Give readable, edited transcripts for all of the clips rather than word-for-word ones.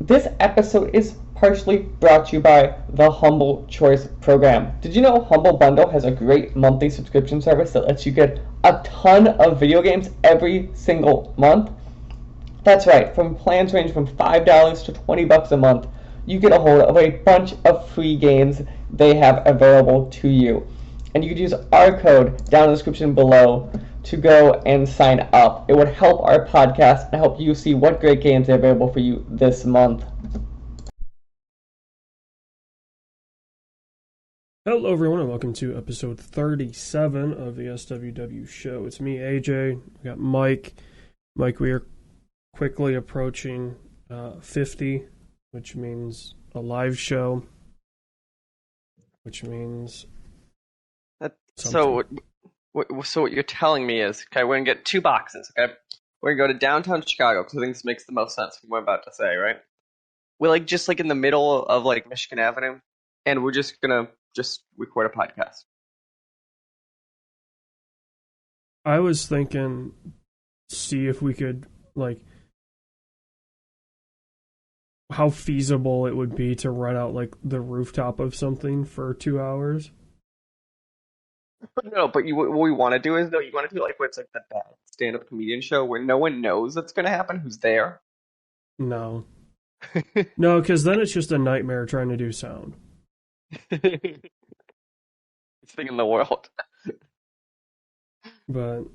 This episode is partially brought to you by the Humble Choice program. Did you know Humble Bundle has a great monthly subscription service that lets you get a ton of video games every single month? That's right, from plans range from $5 to $20 a month, you get a hold of a bunch of free games they have available to you. And you could use our code down in the description below to go and sign up. It would help our podcast and help you see what great games are available for you this month. Hello everyone and welcome to episode 37 of the SWW Show. It's me, AJ. We got Mike. Mike, we are quickly approaching 50, which means a live show, which means so what you're telling me is, okay, we're gonna get two boxes, okay? We're gonna go to downtown Chicago, because I think this makes the most sense from what I'm about to say, right? We're just in the middle of Michigan Avenue, and we're just gonna record a podcast. I was thinking, see if we could, how feasible it would be to rent out, the rooftop of something for 2 hours. No, but what we want to do is, you want to do what's the stand-up comedian show where no one knows what's going to happen, who's there? No. No, because then it's just a nightmare trying to do sound. It's thing in the world. But,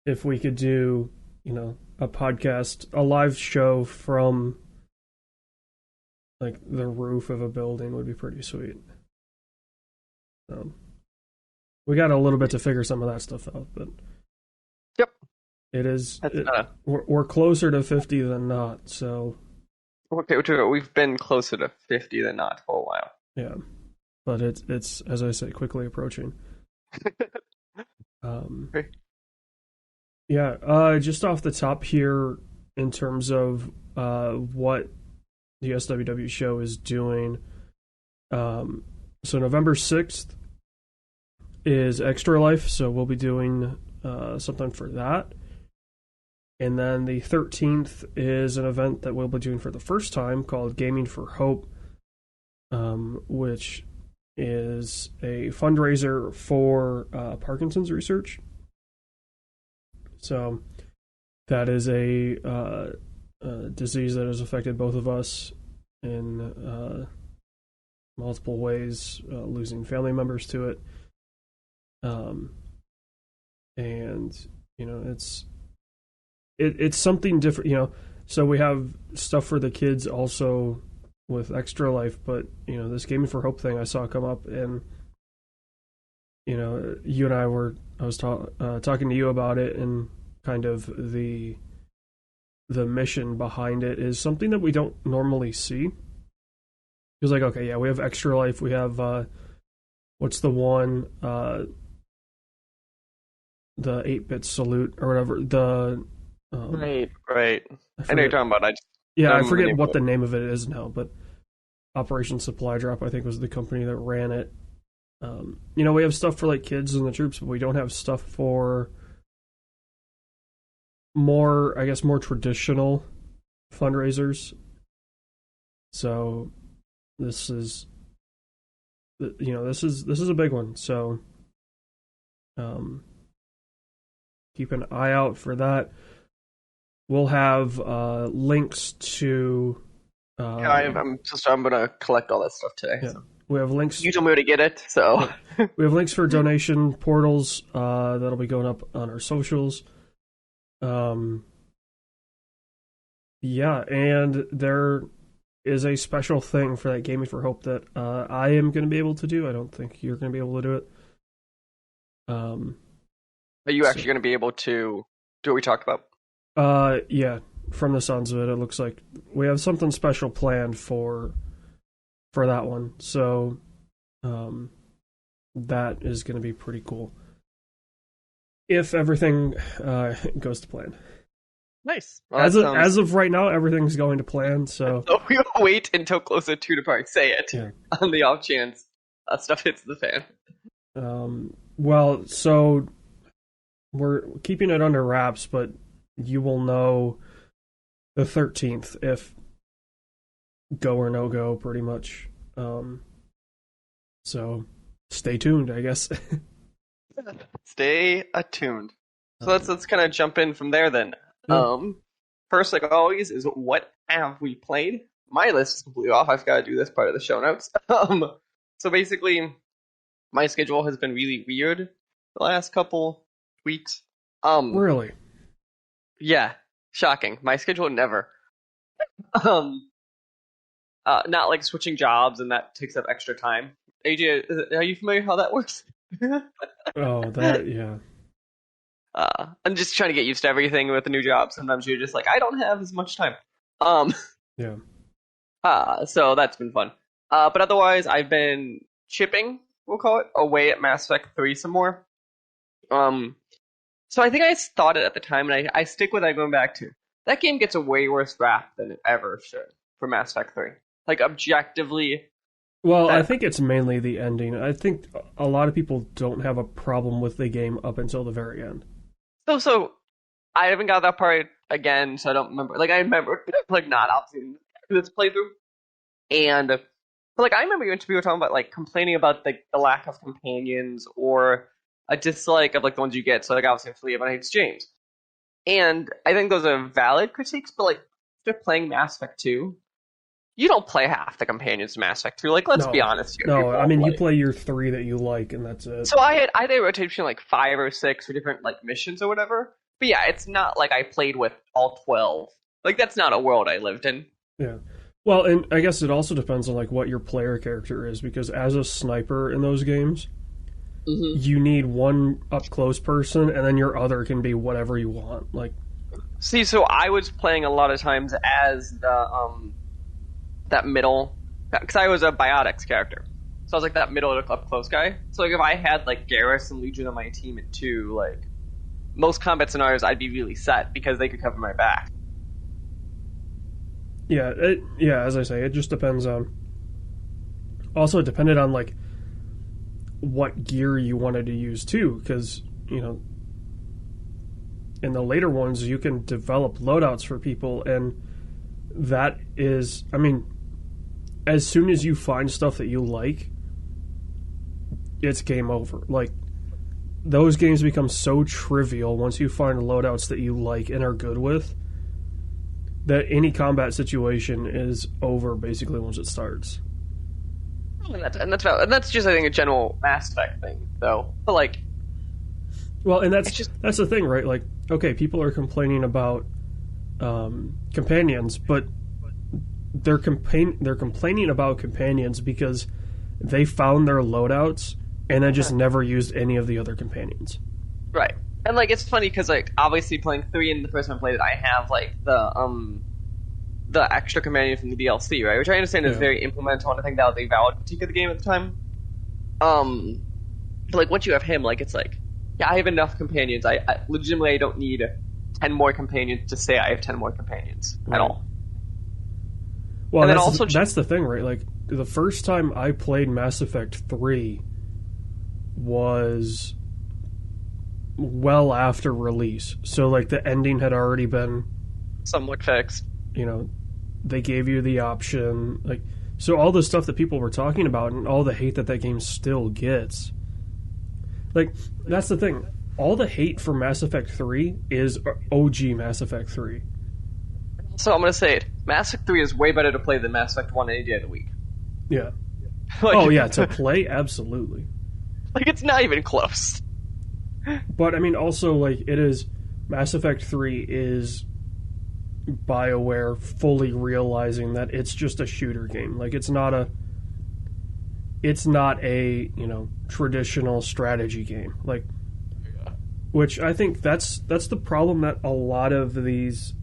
if we could do, a podcast, a live show from the roof of a building would be pretty sweet. We got a little bit to figure some of that stuff out, but yep, it is. We're closer to 50 than not. So okay, we've been closer to 50 than not for a while. Yeah, but it's as I say, quickly approaching. Yeah. Just off the top here, in terms of what the SWW show is doing. So November 6th is Extra Life, so we'll be doing something for that. And then the 13th is an event that we'll be doing for the first time called Gaming for Hope, which is a fundraiser for Parkinson's research. So that is a disease that has affected both of us in multiple ways, losing family members to it. And it's something different, so we have stuff for the kids also with Extra Life, but this Gaming for Hope thing I saw come up, and you and I was talking to you about it, and kind of the mission behind it is something that we don't normally see. He was okay, yeah, we have Extra Life, we have what's the one, the 8-bit salute or whatever, the right. I know you're talking about. I forget what the name of it is now, but Operation Supply Drop, I think, was the company that ran it. We have stuff for kids and the troops, but we don't have stuff for more traditional fundraisers. So this is a big one. So keep an eye out for that. We'll have links to. I'm gonna collect all that stuff today. Yeah. So. We have links. You told me where to get it, so we have links for donation portals that'll be going up on our socials. Yeah, and there is a special thing for that Gaming for Hope that I am going to be able to do. I don't think you're going to be able to do it. Are you actually going to be able to do what we talked about? Yeah. From the sounds of it, it looks like we have something special planned for that one. So, that is going to be pretty cool. If everything goes to plan. Nice. Well, as of right now, everything's going to plan. So we'll wait until closer to the party. Say it on the off chance that stuff hits the fan. Well, so we're keeping it under wraps, but you will know the 13th if go or no go, pretty much. So stay tuned, I guess. Stay attuned. So let's kind of jump in from there then. Yeah. First, like always, is what have we played? My list is completely off. I've got to do this part of the show notes. So basically, my schedule has been really weird the last couple weeks. Really? Yeah, shocking. My schedule never. Not like switching jobs, and that takes up extra time. AJ, are you familiar how that works? Oh, that, yeah. I'm just trying to get used to everything with a new job. Sometimes you're just like, I don't have as much time. Yeah. So that's been fun. But otherwise, I've been chipping, we'll call it, away at Mass Effect 3 some more. So I think I thought it at the time, and I stick with it going back to. That game gets a way worse rap than it ever should for Mass Effect 3. Like, objectively... Well, I think it's mainly the ending. I think a lot of people don't have a problem with the game up until the very end. So I haven't got that part again, so I don't remember. Like, I remember, like, not obviously this playthrough. And, but, like, I remember you were talking about, like, complaining about, like, the lack of companions or a dislike of, like, the ones you get. So, like, obviously, Fleabone hates James. And I think those are valid critiques, but, like, after playing Mass Effect 2, you don't play half the companions in Mass Effect 2. Like, let's be honest here. No, I mean, you play your 3 that you like, and that's it. So I had a rotation like 5 or 6 for different like missions or whatever. But yeah, it's not like I played with all 12. Like, that's not a world I lived in. Yeah. Well, and I guess it also depends on like what your player character is, because as a sniper in those games, you need one up-close person, and then your other can be whatever you want. Like, see, so I was playing a lot of times as the that middle, because I was a Biotics character. So I was like that middle up-close guy. So like if I had like Garrus and Legion on my team at 2, like most combat scenarios I'd be really set because they could cover my back. Yeah, as I say, it just depends on... Also, it depended on like what gear you wanted to use too, because, you know, in the later ones you can develop loadouts for people, and that is, I mean, as soon as you find stuff that you like, it's game over. Like, those games become so trivial once you find loadouts that you like and are good with, that any combat situation is over basically once it starts. And that's valid. And that's just, I think, a general Mass Effect thing, though. But like, well, and that's the thing, right? Like, okay, people are complaining about companions, but they're complaining about companions because they found their loadouts and then just never used any of the other companions. Right. And like, it's funny because like, obviously playing 3 and the first time I played it, I have like the extra companion from the DLC, right? Which I understand is very implemental, and I think that was a valid critique of the game at the time. But like, once you have him, like, it's like, yeah, I have enough companions. I legitimately, I don't need 10 more companions to say I have 10 more companions at all. Well, and that's the thing, right? Like, the first time I played Mass Effect 3 was well after release. So, like, the ending had already been somewhat fixed. You know, they gave you the option. Like, so all the stuff that people were talking about and all the hate that game still gets. Like, that's the thing. All the hate for Mass Effect 3 is OG Mass Effect 3. So I'm going to say it. Mass Effect 3 is way better to play than Mass Effect 1 any day of the week. Yeah. Like, oh, yeah, to play? Absolutely. Like, it's not even close. But, I mean, also, like, it is... Mass Effect 3 is BioWare fully realizing that it's just a shooter game. Like, it's not a, you know, traditional strategy game. Like, which I think that's the problem that a lot of these...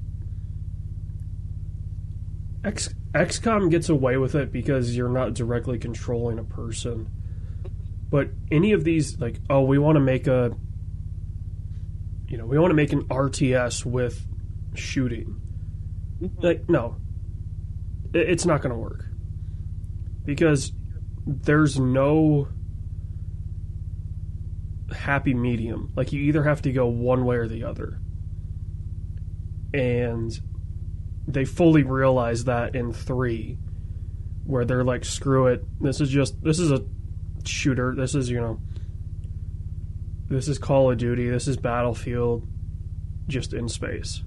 XCOM gets away with it because you're not directly controlling a person. But any of these, like, oh, we want to make an RTS with shooting. Like, no. It's not going to work. Because there's no happy medium. Like, you either have to go one way or the other. And they fully realize that in 3, where they're like, screw it, this is a shooter, this is Call of Duty, this is Battlefield, just in space.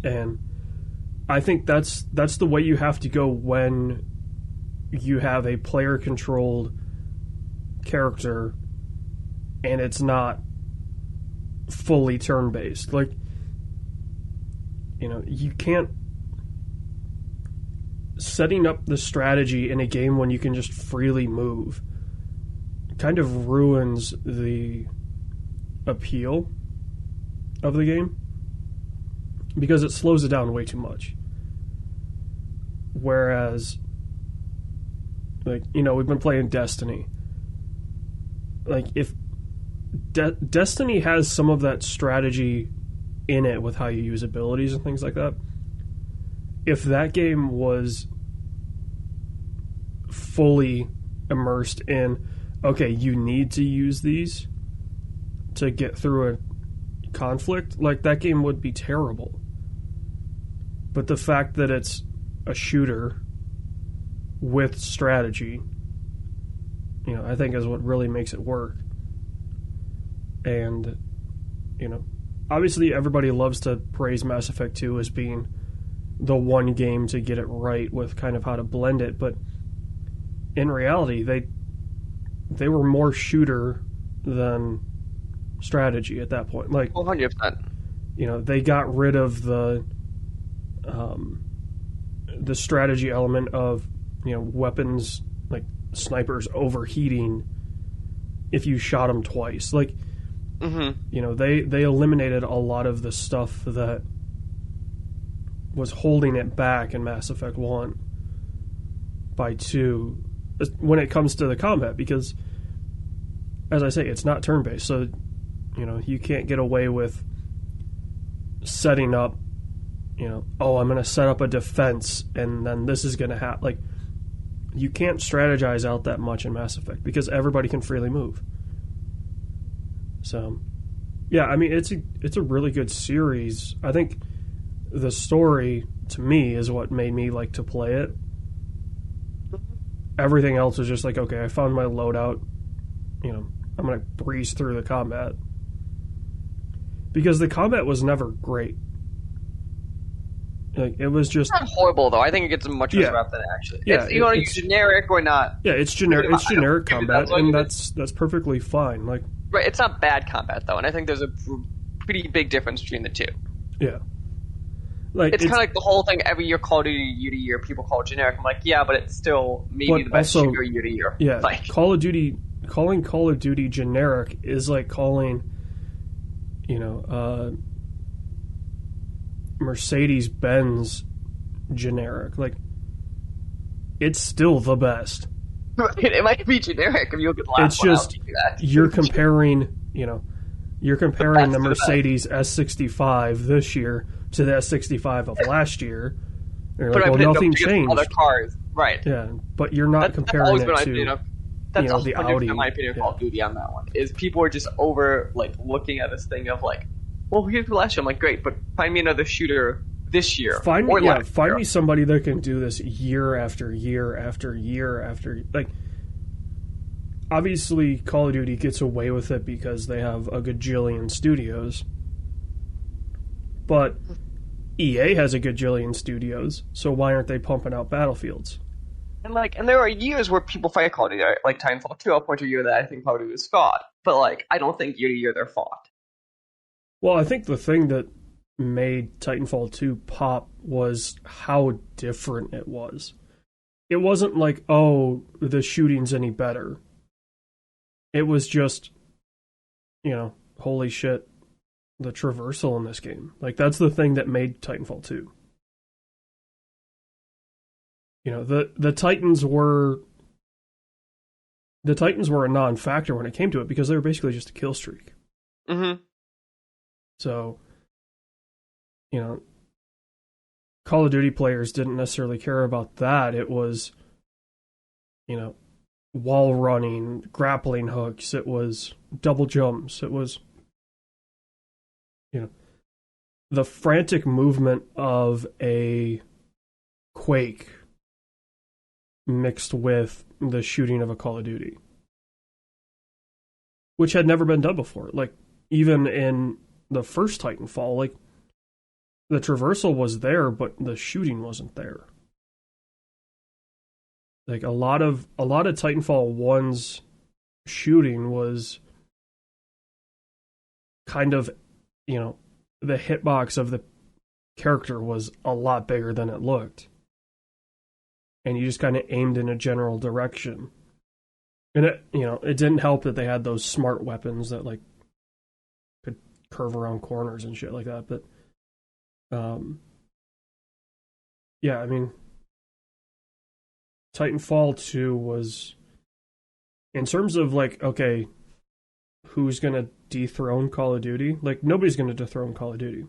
And I think that's the way you have to go when you have a player-controlled character and it's not fully turn-based. Like, you can't... Setting up the strategy in a game when you can just freely move kind of ruins the appeal of the game, because it slows it down way too much. Whereas, like, we've been playing Destiny. Like, if Destiny has some of that strategy in it with how you use abilities and things like that, if that game was fully immersed in, okay, you need to use these to get through a conflict, like, that game would be terrible. But the fact that it's a shooter with strategy, I think is what really makes it work. And, obviously everybody loves to praise Mass Effect 2 as being the one game to get it right with kind of how to blend it, but in reality, they were more shooter than strategy at that point. Like, 100%. They got rid of the strategy element of, weapons, like snipers overheating if you shot them twice. Like, they eliminated a lot of the stuff that was holding it back in Mass Effect 1 by 2 when it comes to the combat, because, as I say, it's not turn-based, so you can't get away with setting up, I'm going to set up a defense and then this is going to happen. Like, you can't strategize out that much in Mass Effect because everybody can freely move. So, yeah, I mean, it's a really good series. I think the story, to me, is what made me like to play it. Everything else was just like, okay, I found my loadout, I'm going to breeze through the combat. Because the combat was never great. Like, it was just... It's not horrible, though. I think it gets much worse rap than it actually. Yeah, it's generic or not. Yeah, it's generic. It's generic combat, and that's perfectly fine. Like, right, it's not bad combat, though, and I think there's a pretty big difference between the two. Yeah. Like, it's kind of like the whole thing, every year Call of Duty year to year, people call it generic. I'm like, yeah, but it's still maybe the best shooter year to year. Yeah, like, calling Call of Duty generic is like calling, Mercedes-Benz generic. Like, it's still the best. It might be generic if you look at the last it's just, you're comparing, the Mercedes S65 this year to the S65 of last year. You're like, well, nothing changed. Other cars, right? Yeah, but you're not comparing it to that's the Audi. In my opinion, Call of Duty on that one is people are just over looking at this thing of like, well, here's the last year. I'm like, great, but find me another shooter this year. Find me somebody that can do this year after year after year after, like. Obviously, Call of Duty gets away with it because they have a gajillion studios. But EA has a gajillion studios, so why aren't they pumping out Battlefields? And there are years where people fight Call of Duty, like Titanfall 2. I'll point to a year that I think Call of Duty was fought. But, I don't think year to year they're fought. Well, I think the thing that made Titanfall 2 pop was how different it was. It wasn't like, oh, the shooting's any better. It was just, holy shit, the traversal in this game. Like, that's the thing that made Titanfall 2. The Titans were a non-factor when it came to it because they were basically just a kill streak. Mm-hmm. So, Call of Duty players didn't necessarily care about that. It was, you know, wall running, grappling hooks. It was double jumps. It was, you know, the frantic movement of a Quake mixed with the shooting of a Call of Duty, which had never been done before. Like, even in the first Titanfall, like, the traversal was there, but the shooting wasn't there. Like, a lot of Titanfall 1's shooting was kind of, you know, the hitbox of the character was a lot bigger than it looked. And you just kind of aimed in a general direction. And it, you know, it didn't help that they had those smart weapons that, like, could curve around corners and shit like that. But, yeah, I mean, Titanfall 2 was, in terms of, like, okay, who's gonna dethrone Call of Duty? Like, nobody's gonna dethrone Call of Duty.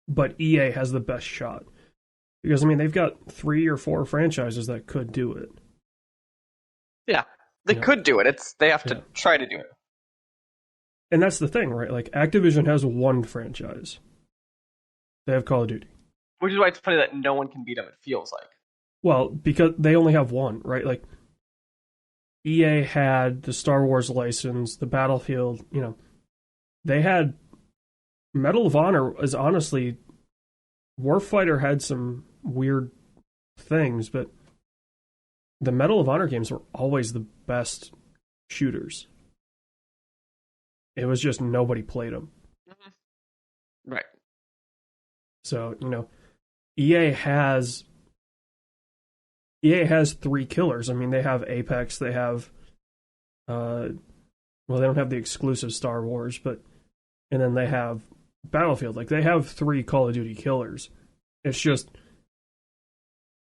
But EA has the best shot. Because, I mean, they've got 3 or 4 franchises that could do it. Yeah, they could do it. They have to try to do it. And that's the thing, right? Like, Activision has one franchise. They have Call of Duty. Which is why it's funny that no one can beat them, it feels like. Well, because they only have one, right? Like, EA had the Star Wars license, the Battlefield, you know. They had... Medal of Honor is honestly... Warfighter had some weird things, but the Medal of Honor games were always the best shooters. It was just nobody played them. Right. So, you know, EA has 3 killers. I mean, they have Apex, they have well, they don't have the exclusive Star Wars, but and then they have Battlefield. Like, they have 3 Call of Duty killers. It's just,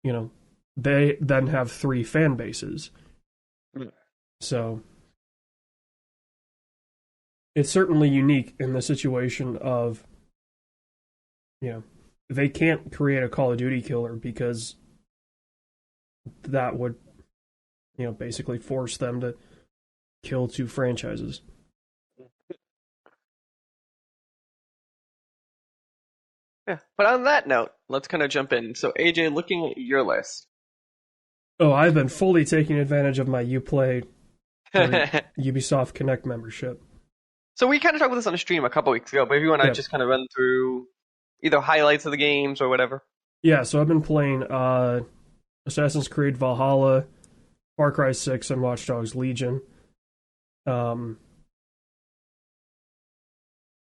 you know, they then have 3 fan bases. So it's certainly unique in the situation of, you know, they can't create a Call of Duty killer because that would, you know, basically force them to kill 2 franchises. Yeah, but on that note, let's kind of jump in. So, AJ, looking at your list. Oh, I've been fully taking advantage of my Uplay Ubisoft Connect membership. So we kind of talked about this on a stream a couple weeks ago, but if you want to just kind of run through either highlights of the games or whatever. Yeah, so I've been playing Assassin's Creed Valhalla, Far Cry 6, and Watch Dogs Legion.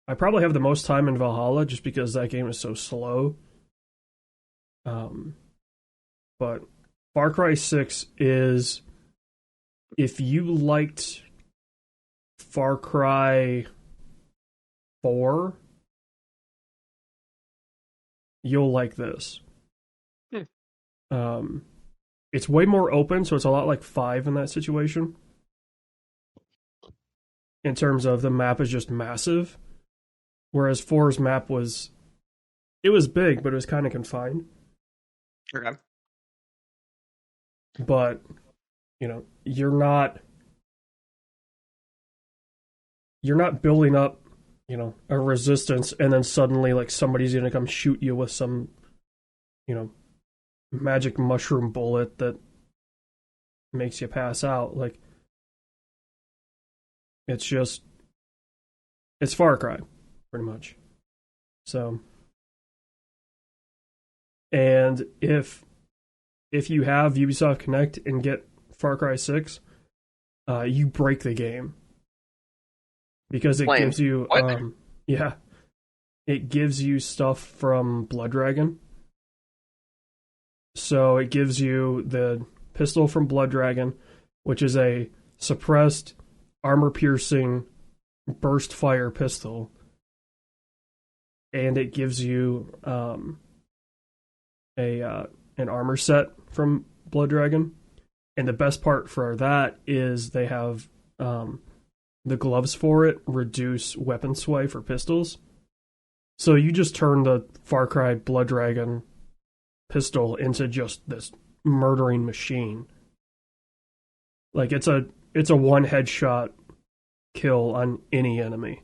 I probably have the most time in Valhalla just because that game is so slow. But Far Cry 6 is, if you liked Far Cry 4, you'll like this. It's way more open, so it's a lot like 5 in that situation. In terms of the map is just massive. Whereas 4's map was big, but it was kind of confined. Okay. But, you know, you're not building up, you know, a resistance and then suddenly, like, somebody's gonna come shoot you with some, you know, magic mushroom bullet that makes you pass out. Like, it's Far Cry, pretty much. So, and if you have Ubisoft Connect and get Far Cry 6, you break the game. Because it gives you it gives you stuff from Blood Dragon. So it gives you the pistol from Blood Dragon, which is a suppressed, armor-piercing, burst fire pistol. And it gives you an armor set from Blood Dragon. And the best part for that is they have the gloves for it reduce weapon sway for pistols. So you just turn the Far Cry Blood Dragon pistol into just this murdering machine. Like it's a one headshot kill on any enemy.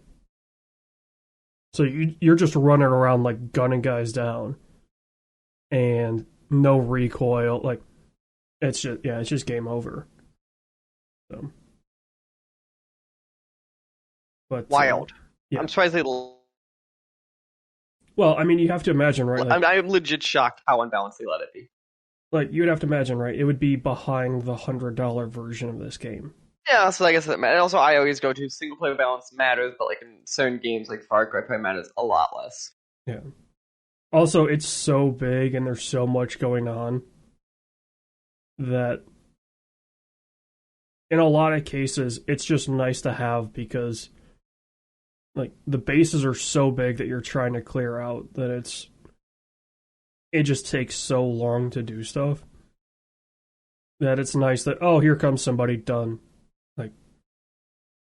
So you're just running around like gunning guys down, and no recoil. Like it's just game over. So, but wild. Yeah. I'm surprised they. Well, I mean, you have to imagine, right? Like, I'm legit shocked how unbalanced they let it be. Like you'd have to imagine, right? It would be behind the $100 version of this game. Yeah, so I guess that matters. And also, I always go to single player balance matters, but like in certain games like Far Cry probably matters a lot less. Yeah. Also, it's so big and there's so much going on that in a lot of cases it's just nice to have, because like the bases are so big that you're trying to clear out that it just takes so long to do stuff that it's nice that, oh, here comes somebody, done. Like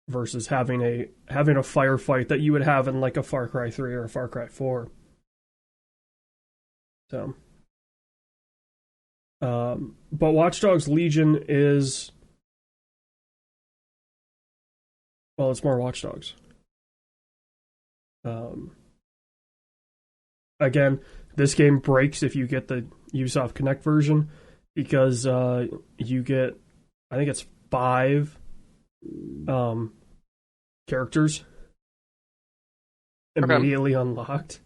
versus having a firefight that you would have in like a Far Cry 3 or a Far Cry 4. So but Watch Dogs Legion is, well, it's more Watch Dogs. Again, this game breaks if you get the Ubisoft Connect version, because you get, I think it's 5 characters immediately unlocked.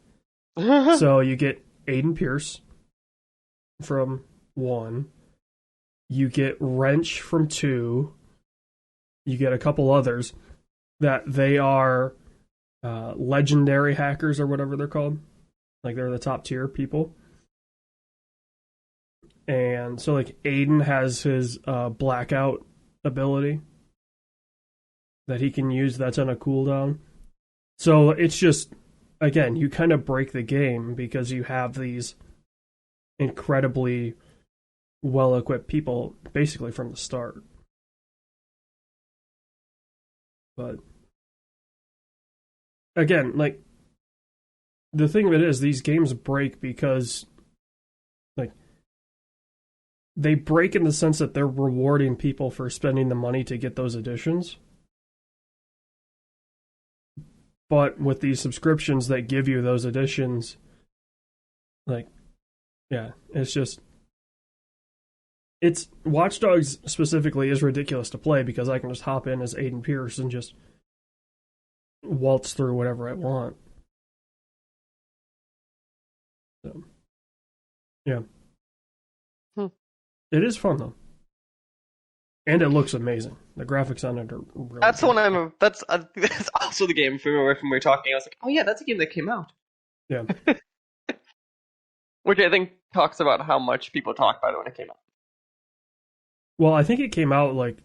So you get Aiden Pierce from 1, you get Wrench from 2, you get a couple others that they are legendary hackers or whatever they're called. Like they're the top tier people. And so like Aiden has his blackout ability that he can use that's on a cooldown. So it's just, again, you kind of break the game because you have these incredibly well-equipped people basically from the start. But again, like the thing of it is, these games break because like they break in the sense that they're rewarding people for spending the money to get those additions. But with these subscriptions that give you those additions, like, yeah, it's Watch Dogs specifically is ridiculous to play because I can just hop in as Aiden Pierce and just waltz through whatever I want. So, yeah. It is fun though, and it looks amazing. The graphics on it are really That's good. the one that's also the game from where we were talking. I was like, oh yeah, that's a game that came out. Yeah. Which I think talks about how much people talk about it when it came out. Well, I think it came out like,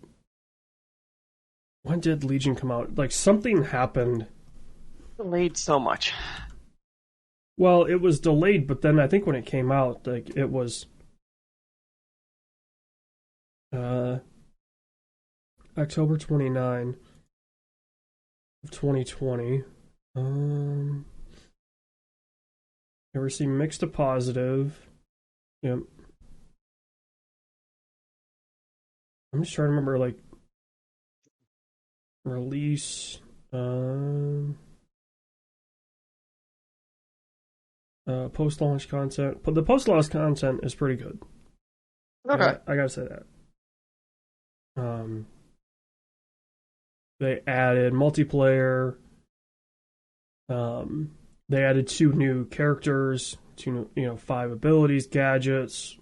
when did Legion come out? Like something happened. Delayed so much. Well, it was delayed, but then I think when it came out, like it was October 29 of 2020. I received mixed to positive. Yep. I'm just trying to remember, like, release. Post-launch content. But the post-launch content is pretty good. Okay. I gotta say that. They added multiplayer. They added 2 new characters, 2 new, 5 abilities, gadgets,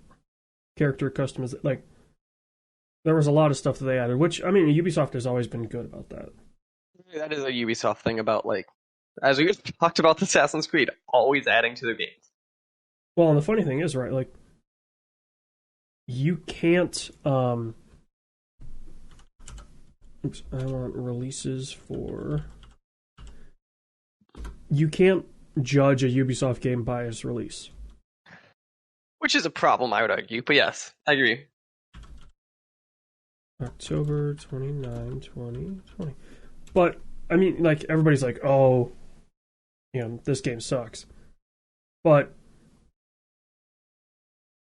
character customization. Like, there was a lot of stuff that they added, which, I mean, Ubisoft has always been good about that. That is a Ubisoft thing about, like, as we talked about the Assassin's Creed, always adding to their games. Well, and the funny thing is, right, like, you can't, oops, I want releases for... You can't judge a Ubisoft game by its release. Which is a problem, I would argue. But yes, I agree. October 29, 2020. But, I mean, like, everybody's like, oh, this game sucks. But,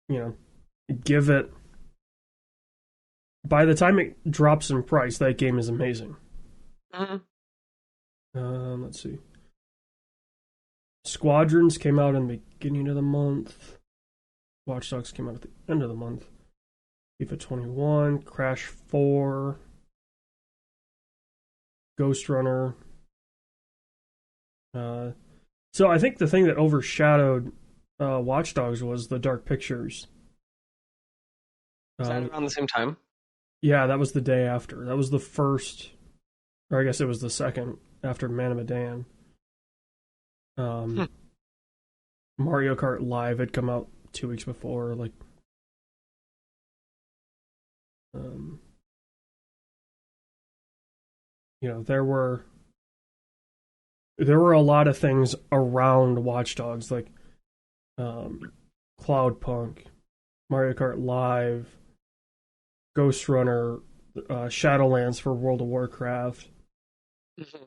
give it by the time it drops in price, that game is amazing. Mm-hmm. Let's see. Squadrons came out in the beginning of the month. Watch Dogs came out at the end of the month. FIFA 21, Crash 4, Ghost Runner. So I think the thing that overshadowed Watch Dogs was the Dark Pictures. Was that around the same time? Yeah, that was the day after. That was the first, or I guess it was the second after Man of Medan. Mario Kart Live had come out 2 weeks before. Like, you know, there were a lot of things around Watch Dogs, like Cloudpunk, Mario Kart Live, Ghost Runner, Shadowlands for World of Warcraft,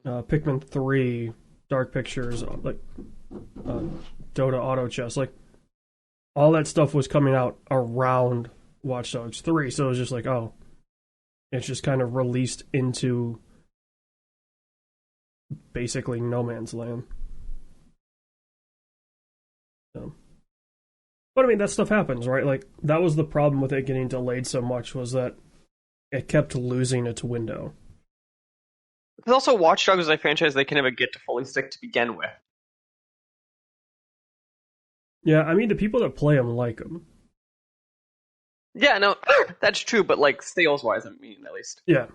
Pikmin 3, Dark Pictures, like Dota Auto Chess, like all that stuff was coming out around Watch Dogs 3, so it was just like, oh, it's just kind of released into basically no man's land. So, but I mean, that stuff happens, right? Like, that was the problem with it getting delayed so much, was that it kept losing its window. Because also Watch Dogs is a franchise they can never get to fully stick to begin with. Yeah, I mean, the people that play them like them. Yeah, no, that's true, but like sales-wise, I mean, at least. Yeah.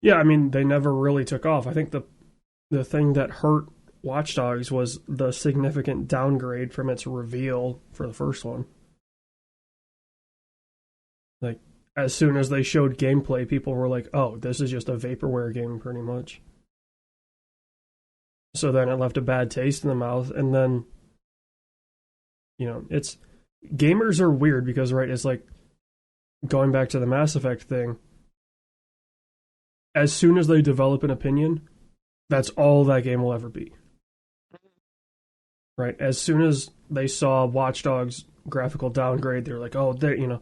Yeah, I mean, they never really took off. I think the thing that hurt Watch Dogs was the significant downgrade from its reveal for the first one. Like, as soon as they showed gameplay, people were like, oh, this is just a vaporware game, pretty much. So then it left a bad taste in the mouth, and then, you know, it's... Gamers are weird because, right, it's like, going back to the Mass Effect thing, as soon as they develop an opinion, that's all that game will ever be. Right? As soon as they saw Watch Dogs graphical downgrade, they're like, oh, you know,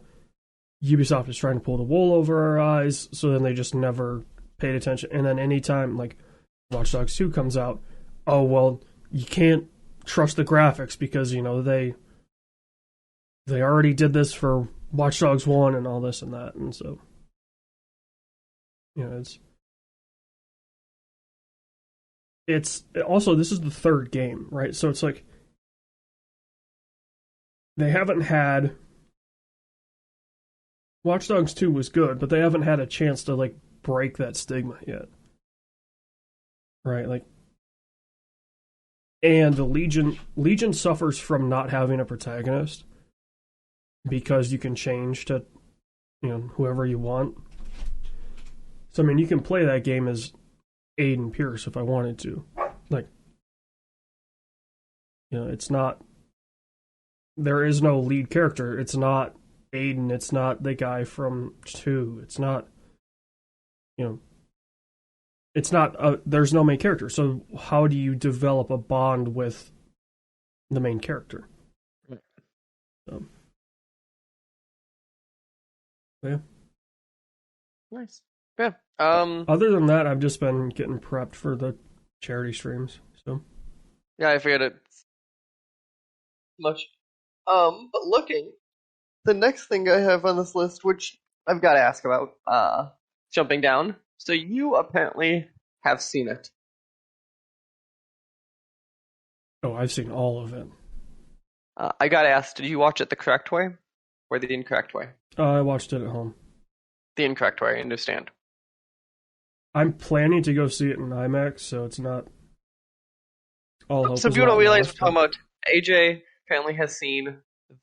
Ubisoft is trying to pull the wool over our eyes, so then they just never paid attention. And then anytime, like, Watch Dogs 2 comes out, oh, well, you can't trust the graphics because, you know, they already did this for Watch Dogs 1 and all this and that, and so, you know, it's also, this is the third game, right? So it's like, they haven't had... Watch Dogs 2 was good, but they haven't had a chance to, like, break that stigma yet. Right? Like, and the Legion suffers from not having a protagonist because you can change to, you know, whoever you want. So, I mean, you can play that game as Aiden Pierce if I wanted to. Like, you know, it's not... There is no lead character. It's not Aiden. It's not the guy from 2. It's not... You know... It's not... there's no main character. So how do you develop a bond with the main character? So, yeah. Nice. Yeah. Other than that, I've just been getting prepped for the charity streams. So. Yeah, I figured it much. But looking, the next thing I have on this list, which I've got to ask about, jumping down. So you apparently have seen it. Oh, I've seen all of it. I got to ask, did you watch it the correct way or the incorrect way? I watched it at home. The incorrect way, I understand. I'm planning to go see it in IMAX, so it's not all hope. Some people don't realize we're talking about. AJ apparently has seen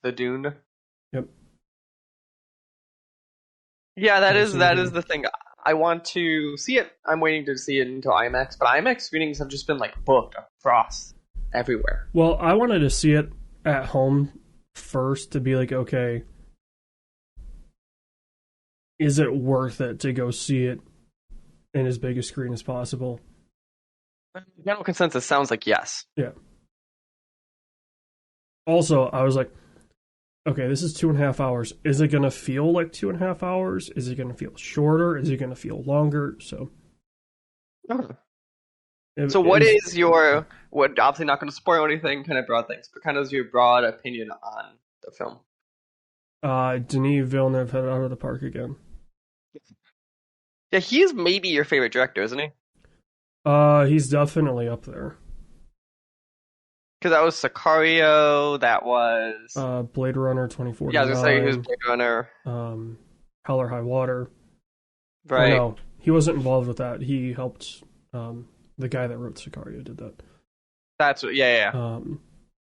The Dune. Yep. Yeah, that is the thing. I want to see it. I'm waiting to see it until IMAX, but IMAX screenings have just been like booked across everywhere. Well, I wanted to see it at home first to be like, okay, is it worth it to go see it in as big a screen as possible? General consensus sounds like yes. Yeah. Also, I was like, okay, this is 2.5 hours. Is it going to feel like 2.5 hours? Is it going to feel shorter? Is it going to feel longer? So, so what is your, what, obviously not going to spoil anything, kind of broad things, but kind of is your broad opinion on the film? Denis Villeneuve hit it out of the park again. Yeah, he's maybe your favorite director, isn't he? He's definitely up there. Because that was Sicario, that was... Blade Runner 2049. Yeah, I was going to say, he was Blade Runner. Hell or High Water. Right. Oh, no, he wasn't involved with that. He helped, the guy that wrote Sicario did that. That's what, yeah.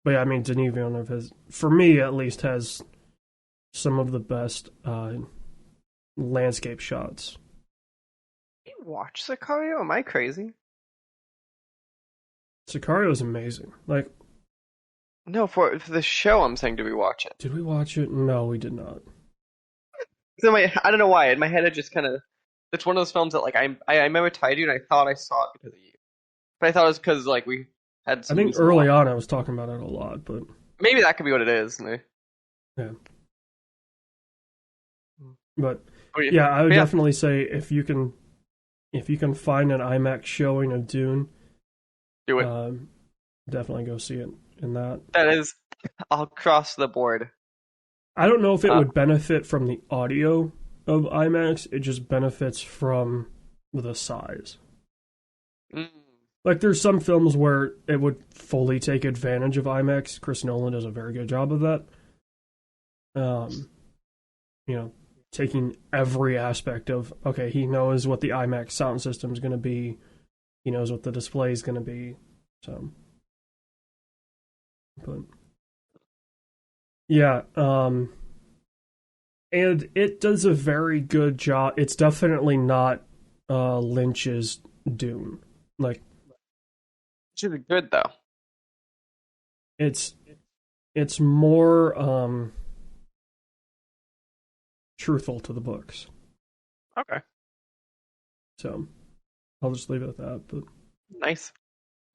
But yeah, I mean, Denis Villeneuve has, for me at least, has some of the best landscape shots. You watch Sicario? Am I crazy? Sicario is amazing. Like, no, for the show, I'm saying, did we watch it? Did we watch it? No, we did not. So I don't know why. In my head, it just kind of... It's one of those films that, like, I remember tied you, and I thought I saw it because of you. But I thought it was because, like, we had some... I think early on I was talking about it a lot, but... Maybe that could be what it is. Yeah. But, yeah, I would definitely say if you can find an IMAX showing of Dune... Do it. Definitely go see it in that. That is across the board. I don't know if it would benefit from the audio of IMAX. It just benefits from the size. Like, there's some films where it would fully take advantage of IMAX. Chris Nolan does a very good job of that. You know, taking every aspect of, okay, he knows what the IMAX sound system is going to be. He knows what the display is going to be. So, but yeah, and it does a very good job. It's definitely not Lynch's Dune. Like, which is good though. It's more truthful to the books. Okay. So I'll just leave it at that. But nice.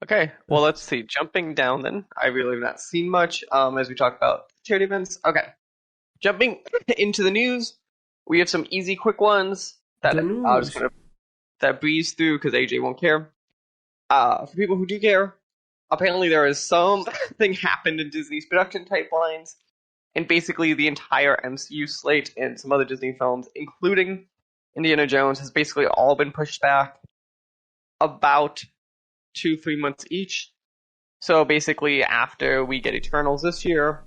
Okay, well, let's see. Jumping down then. I really have not seen much as we talk about charity events. Okay. Jumping into the news, we have some easy, quick ones that I'll just kind of that breeze through because AJ won't care. For people who do care, apparently there is something happened in Disney's production pipelines, and basically the entire MCU slate and some other Disney films, including Indiana Jones, has basically all been pushed back about 2-3 months each. So basically, after we get Eternals this year,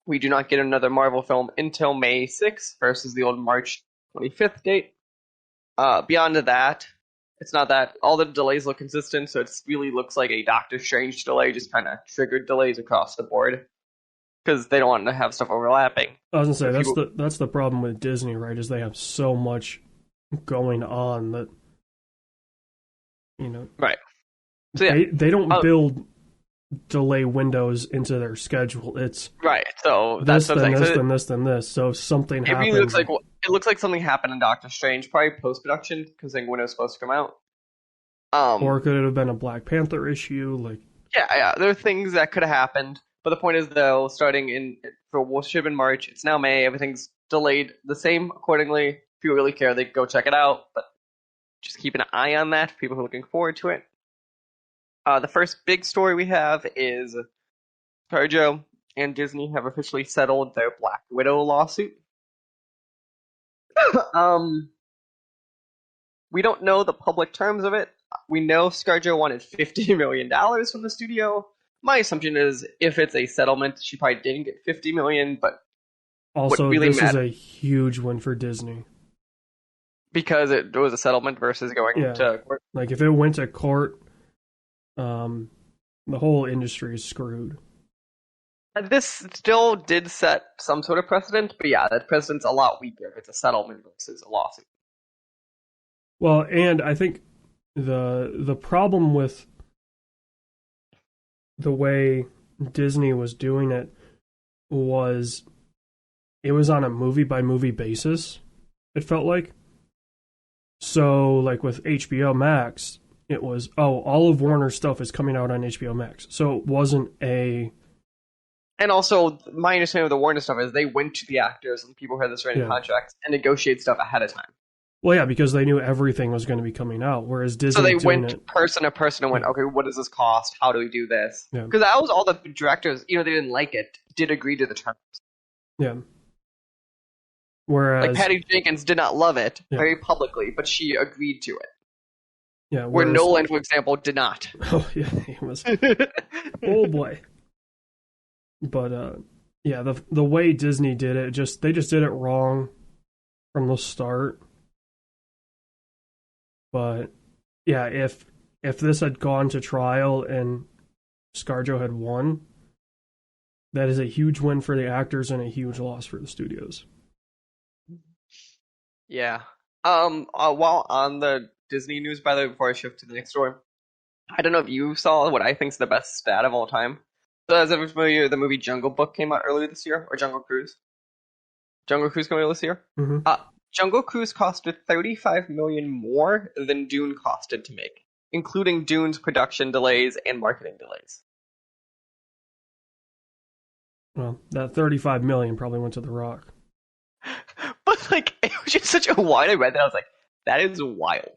we do not get another Marvel film until May 6th versus the old March 25th date. Beyond that, it's not that all the delays look consistent, so it really looks like a Doctor Strange delay just kind of triggered delays across the board because they don't want to have stuff overlapping. I was gonna say that's the problem with Disney, right? Is they have so much going on that, you know, right. So yeah, they don't build delay windows into their schedule. It's right. So this, that's what I'm saying. Then this, then this. So something happens. Really it looks like something happened in Doctor Strange, probably post production, because when it was supposed to come out. Or could it have been a Black Panther issue? Like, yeah, there are things that could have happened. But the point is, though, starting we'll ship in March. It's now May. Everything's delayed the same accordingly. If you really care, they can go check it out. But just keep an eye on that for people who are looking forward to it. The first big story we have is Joe and Disney have officially settled their Black Widow lawsuit. We don't know the public terms of it. We know ScarJo wanted $50 million from the studio. My assumption is if it's a settlement, she probably didn't get $50 million, but also really this is a huge win for Disney. Because it was a settlement versus going to court. Like, if it went to court, the whole industry is screwed. This still did set some sort of precedent, but yeah, that precedent's a lot weaker if it's a settlement versus a lawsuit. Well, and I think the problem with the way Disney was doing it was on a movie-by-movie basis, it felt like. So, like with HBO Max, it was, all of Warner's stuff is coming out on HBO Max. So it wasn't a And also, my understanding of the Warner stuff is they went to the actors and people who had this written contracts and negotiate stuff ahead of time. Well, yeah, because they knew everything was going to be coming out, whereas Disney. So they went person to person and went, okay, what does this cost? How do we do this? Because that was all the directors, they didn't like it, did agree to the terms. Yeah. Whereas, like Patty Jenkins did not love it very publicly, but she agreed to it. Yeah. Where Nolan, for example, did not. Oh yeah, he was. Oh boy. But yeah, the way Disney did it, they just did it wrong from the start. But yeah, if this had gone to trial and ScarJo had won, that is a huge win for the actors and a huge loss for the studios. Yeah. While on the Disney news, by the way, before I shift to the next story, I don't know if you saw what I think is the best stat of all time. So, as everyone's familiar, the movie Jungle Book came out earlier this year, or Jungle Cruise. Jungle Cruise coming out this year. Mm-hmm. Jungle Cruise costed $35 million more than Dune costed to make, including Dune's production delays and marketing delays. Well, that $35 million probably went to The Rock. But like, it was just such a wide. I read that, I was like, that is wild.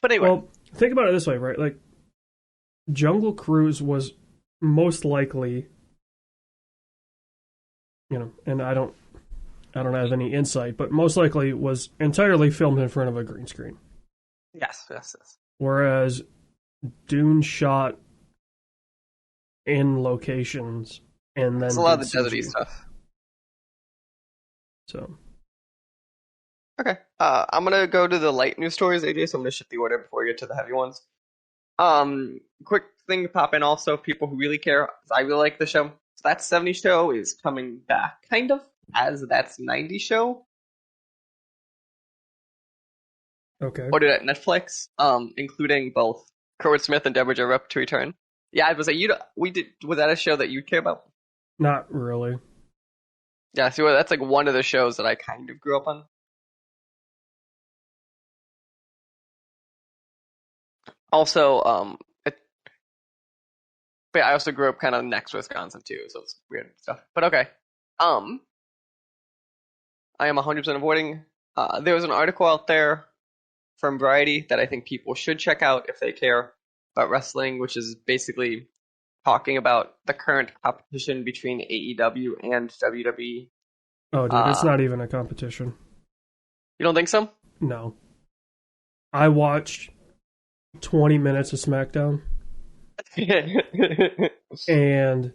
But anyway, well, think about it this way, right? Like, Jungle Cruise was most likely, and I don't have any insight, but most likely was entirely filmed in front of a green screen. Yes. Whereas Dune shot in locations and then it's a lot of the deserty stuff. So, okay, I'm gonna go to the light news stories, AJ. So I'm gonna shift the order before we get to the heavy ones. Quick thing to pop in also, people who really care. I really like the show. So That 70 Show is coming back, kind of, as That's 90 Show. Okay. Ordered at Netflix, including both Kerwin Smith and Deborah Jo Rupp to return. Yeah, I was like, was that a show that you care about? Not really. Yeah, see, that's like one of the shows that I kind of grew up on. Also, but I also grew up kind of next to Wisconsin too, so it's weird stuff. But okay, I am 100% avoiding. There was an article out there from Variety that I think people should check out if they care about wrestling, which is basically talking about the current competition between AEW and WWE. Oh, dude, it's not even a competition. You don't think so? No. I watched 20 minutes of SmackDown. And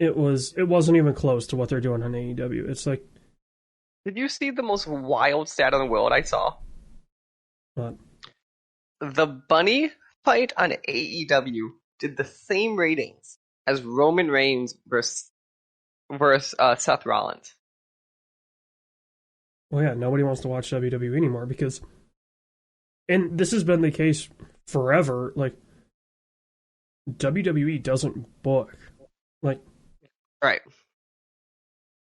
it wasn't even close to what they're doing on AEW. It's like, did you see the most wild stat in the world I saw? What? The Bunny fight on AEW did the same ratings as Roman Reigns versus Seth Rollins. Well, yeah, nobody wants to watch WWE anymore because, and this has been the case forever, like, WWE doesn't book. Like, right.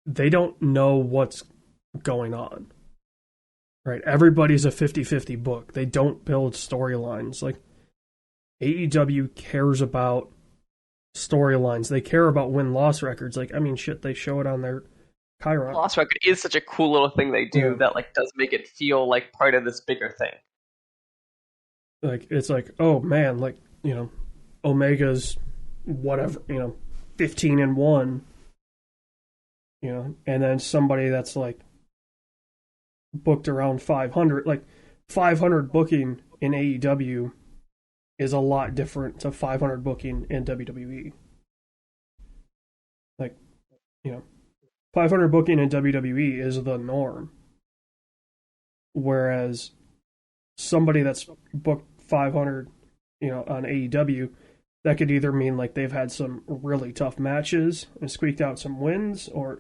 They don't know what's going on. Right? Everybody's a 50-50 book. They don't build storylines. Like, AEW cares about storylines. They care about win-loss records. Like, I mean, shit, they show it on their Chiron. Loss record is such a cool little thing they do that, like, does make it feel like part of this bigger thing. Like, it's like, oh man, like, Omega's whatever, 15-1, and then somebody that's like booked around 500, like 500 booking in AEW is a lot different to 500 booking in WWE. Like, 500 booking in WWE is the norm. Whereas somebody that's booked 500, on AEW, that could either mean like they've had some really tough matches and squeaked out some wins, or,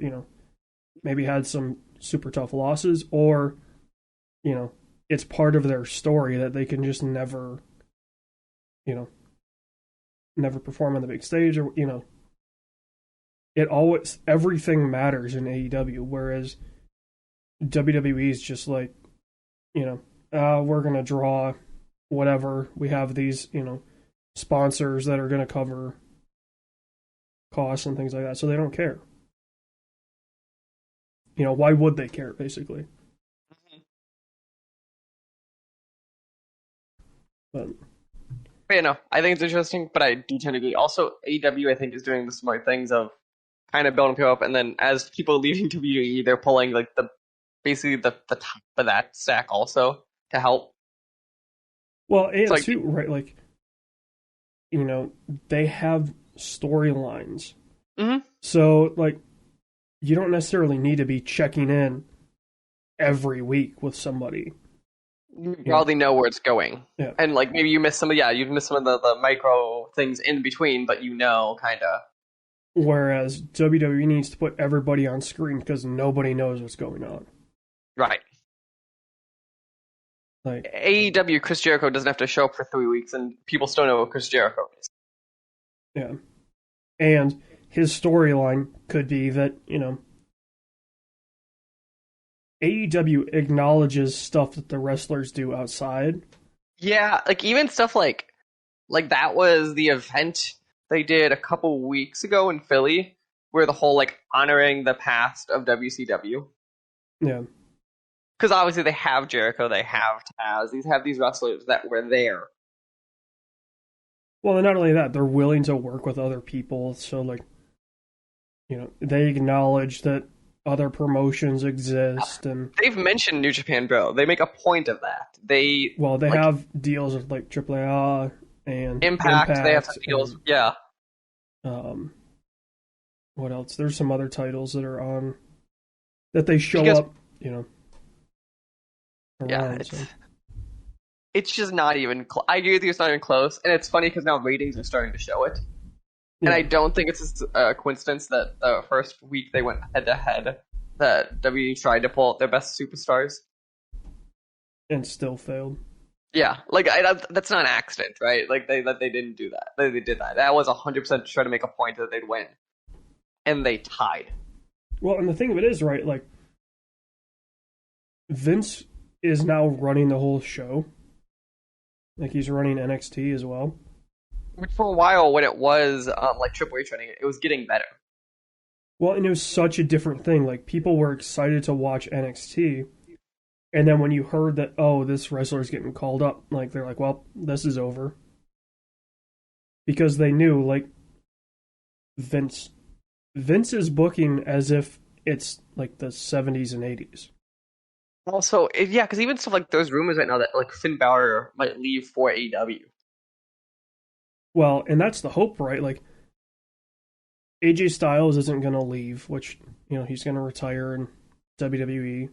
maybe had some super tough losses, or, it's part of their story that they can just never, never perform on the big stage, or, everything matters in AEW, whereas WWE is just like, we're going to draw whatever. We have these, sponsors that are going to cover costs and things like that, so they don't care. Why would they care, basically? But I think it's interesting, but I do tend to agree. Also, AEW, I think, is doing the smart things of kind of building people up, and then as people leaving WWE, they're pulling like basically the top of that stack also to help. Well, and like, too, right? Like, they have storylines, so like, you don't necessarily need to be checking in every week with somebody. You probably know where it's going. Yeah. And like maybe you miss you've missed some of the micro things in between, but kind of. Whereas WWE needs to put everybody on screen because nobody knows what's going on. Right. Like AEW, Chris Jericho doesn't have to show up for 3 weeks and people still know what Chris Jericho is. Yeah. And his storyline could be that, AEW acknowledges stuff that the wrestlers do outside. Yeah, like even stuff like that was the event they did a couple weeks ago in Philly, where the whole like honoring the past of WCW. Yeah. Because obviously they have Jericho, they have Taz, these wrestlers that were there. Well, and not only that, they're willing to work with other people, so like, they acknowledge that other promotions exist, and they've mentioned New Japan Pro. They make a point of that. They have deals with like AAA and Impact. They have some deals. And, yeah. What else? There's some other titles that are on that they show up. Around, yeah, it's just not even. I agree with you. It's not even close, and it's funny because now ratings are starting to show it. And I don't think it's a coincidence that the first week they went head-to-head that WWE tried to pull out their best superstars. And still failed. Yeah, like that's not an accident, right? Like they didn't do that. They did that. That was 100% to try to make a point that they'd win. And they tied. Well, and the thing of it is, right, like, Vince is now running the whole show. Like, he's running NXT as well. Which for a while, when it was like Triple H running it, it was getting better. Well, and it was such a different thing. Like, people were excited to watch NXT, and then when you heard that, oh, this wrestler's getting called up, like, they're like, well, this is over. Because they knew, like, Vince is booking as if it's, like, the 70s and 80s. Also, because even stuff like those rumors right now that, like, Finn Balor might leave for AEW. Well, and that's the hope, right? Like, AJ Styles isn't going to leave, which, he's going to retire in WWE.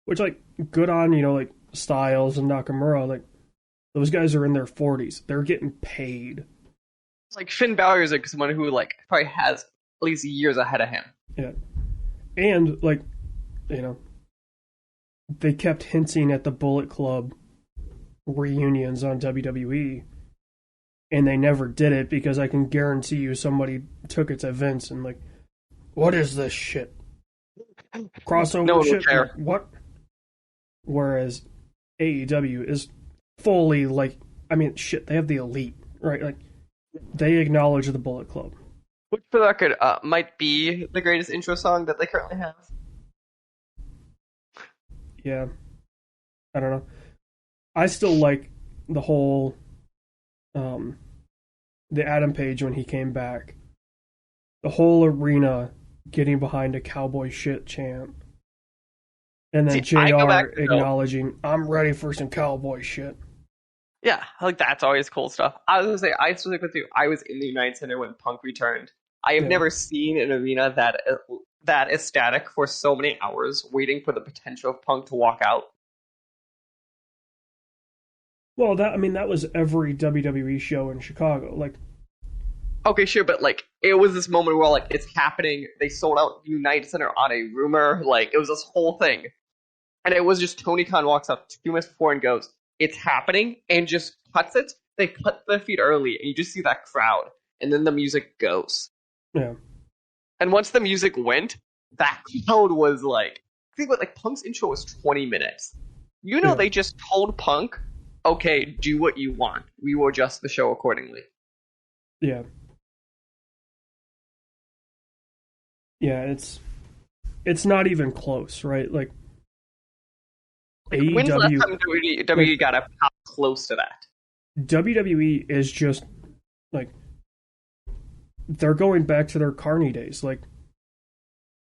Which, like, good on, like, Styles and Nakamura. Like, those guys are in their 40s. They're getting paid. Like, Finn Balor is, like, someone who, like, probably has at least years ahead of him. Yeah. And, like, they kept hinting at the Bullet Club reunions on WWE. And they never did it because I can guarantee you somebody took it to Vince and like, what is this shit? Crossover shit? Like, what? Whereas AEW is fully like, I mean, shit, they have the Elite, right? Like, they acknowledge the Bullet Club. Which, for the record, might be the greatest intro song that they currently have. Yeah. I don't know. I still like the whole... the Adam Page when he came back, the whole arena getting behind a cowboy shit chant, and then JR acknowledging, I'm ready for some cowboy shit. Yeah, like that's always cool stuff. I was gonna say, I still think with you, I was in the United Center when Punk returned. I have never seen an arena that ecstatic for so many hours, waiting for the potential of Punk to walk out. Well, that was every WWE show in Chicago. Like, okay, sure, but like it was this moment where like it's happening. They sold out United Center on a rumor. Like it was this whole thing, and it was just Tony Khan walks up 2 minutes before and goes, "It's happening," and just cuts it. They cut their feet early, and you just see that crowd, and then the music goes. Yeah. And once the music went, that crowd was like, think about like Punk's intro was 20 minutes. They just told Punk, okay, do what you want. We will adjust the show accordingly. Yeah. Yeah, it's not even close, right? Like When's the last AEW, time WWE got up close to that? WWE is just like they're going back to their Carney days. Like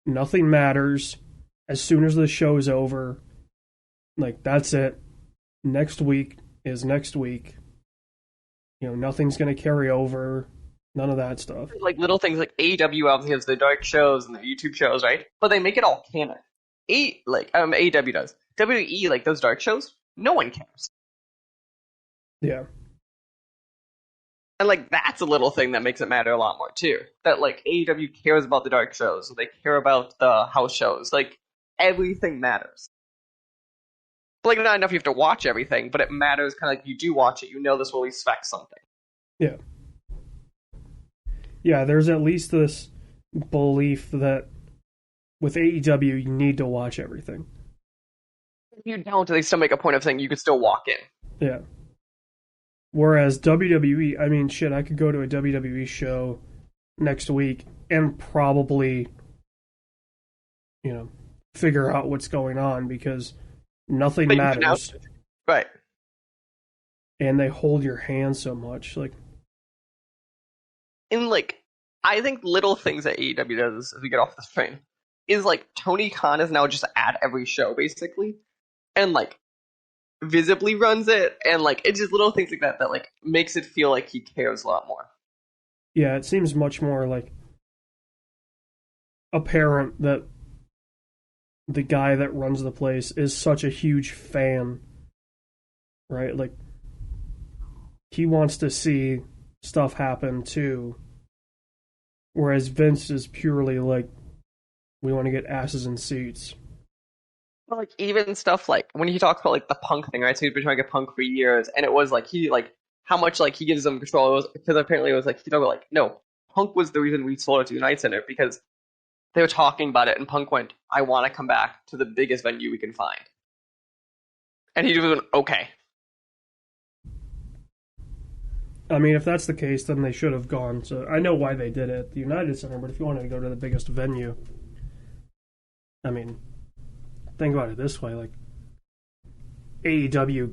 nothing matters. As soon as the show's over, like that's it. Next week is next week. Nothing's gonna carry over. None of that stuff. Like little things like AEW obviously has the dark shows and the YouTube shows, right? But they make it all canon. AEW does. WWE, like those dark shows, no one cares. Yeah. And like that's a little thing that makes it matter a lot more too. That like AEW cares about the dark shows, they care about the house shows. Like everything matters. But, like not enough you have to watch everything, but it matters kind of like you do watch it, this will affect something. Yeah. Yeah, there's at least this belief that with AEW you need to watch everything. If you don't, they still make a point of saying you could still walk in. Yeah. Whereas WWE, I mean, shit, I could go to a WWE show next week and probably, figure out what's going on because nothing matters. Right. And they hold your hand so much. Like, and like, I think little things that AEW does as we get off this train is like Tony Khan is now just at every show basically, and like visibly runs it, and like it's just little things like that that like makes it feel like he cares a lot more. Yeah, it seems much more like apparent that the guy that runs the place is such a huge fan, right? Like he wants to see stuff happen too. Whereas Vince is purely like, we want to get asses in seats. But like even stuff like when he talks about like the Punk thing, right? So he's been trying to get Punk for years, and it was like he like how much like he gives them control. It was because apparently it was like he talked about like no, Punk was the reason we sold it to the United Center because they were talking about it, and Punk went, "I want to come back to the biggest venue we can find," and he just went, "Okay." I mean, if that's the case, then they should have gone. So I know why they did it at the United Center, but if you wanted to go to the biggest venue, I mean, think about it this way: like AEW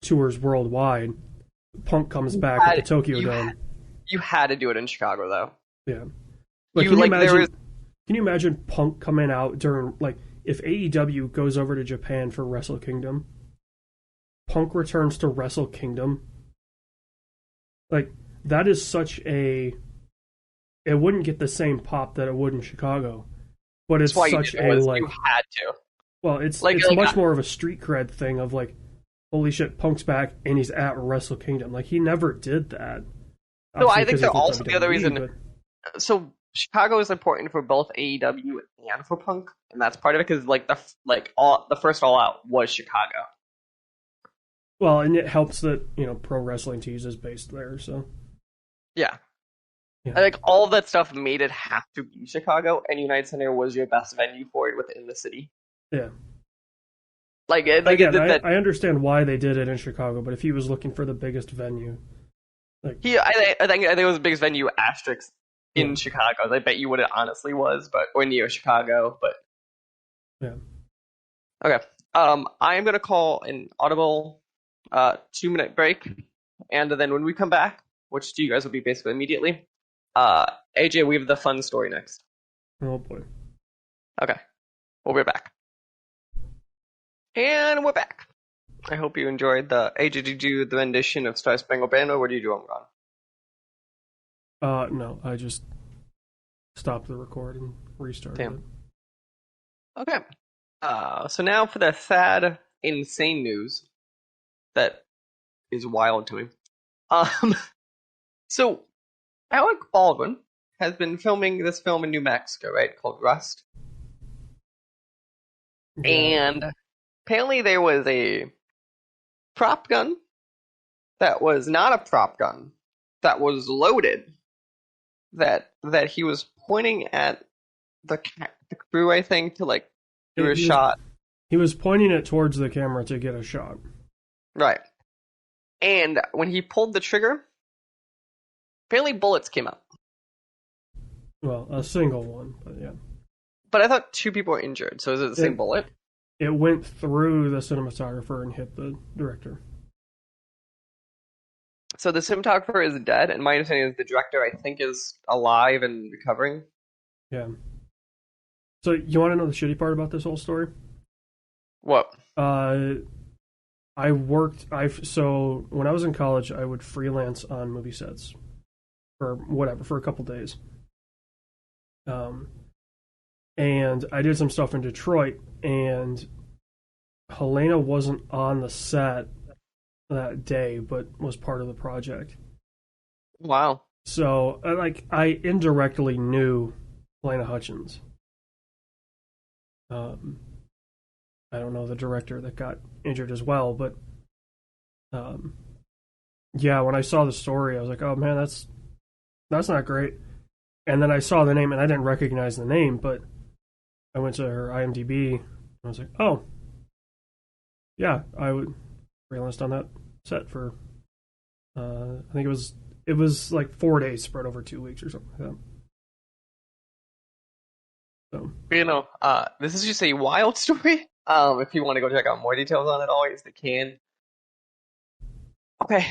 tours worldwide, Punk comes back at the Tokyo Dome. You had to do it in Chicago, though. Yeah, like can you imagine Punk coming out during like if AEW goes over to Japan for Wrestle Kingdom, Punk returns to Wrestle Kingdom. Like, that is such a... It wouldn't get the same pop that it would in Chicago. But it's such a, like... You had to. Well, it's much more of a street cred thing of, like, holy shit, Punk's back, and he's at Wrestle Kingdom. Like, he never did that. No, I think that also the other reason... So, Chicago is important for both AEW and for Punk, and that's part of it, because, like, the first All Out was Chicago. Well, and it helps that, Pro Wrestling Tees is based there, so... Yeah. I think all of that stuff made it have to be Chicago, and United Center was your best venue for it within the city. Yeah. Like again, I understand why they did it in Chicago, but if he was looking for the biggest venue... like I think it was the biggest venue asterisk in Chicago. I bet you what it honestly was, or near Chicago, but... Yeah. Okay. I am going to call an audible... 2-minute break, and then when we come back, which to you guys will be basically immediately, AJ, we have the fun story next. Oh boy. Okay, we'll be back. And we're back. I hope you enjoyed the... AJ, did you do the rendition of Star Spangled Banner, or what did you do on Ron? No, I just stopped the record and restarted it. Okay. So now for the sad, insane news that is wild to me. So Alec Baldwin has been filming this film in New Mexico, right, called Rust. Yeah. And apparently there was a prop gun that was not a prop gun, that was loaded, that he was pointing at the crew, I think, to like do a shot. He was pointing it towards the camera to get a shot. Right. And when he pulled the trigger, Apparently bullets came out. Well, a single one, but yeah. But I thought 2 people were injured, so is it the same bullet? It went through the cinematographer and hit the director. So the cinematographer is dead, and my understanding is the director, I think, is alive and recovering. Yeah. So you want to know the shitty part about this whole story? What? So when I was in college, I would freelance on movie sets for a couple days. And I did some stuff in Detroit, and Helena wasn't on the set that day, but was part of the project. Wow. So, I indirectly knew Helena Hutchins. I don't know the director that got injured as well, but yeah, when I saw the story, I was like, oh man, that's not great. And then I saw the name, and I didn't recognize the name, but I went to her IMDb, and I was like, oh, yeah, I would freelanced on that set for, I think it was like 4 days spread over 2 weeks or something like that. So, this is just a wild story. If you want to go check out more details on it, always they can. Okay,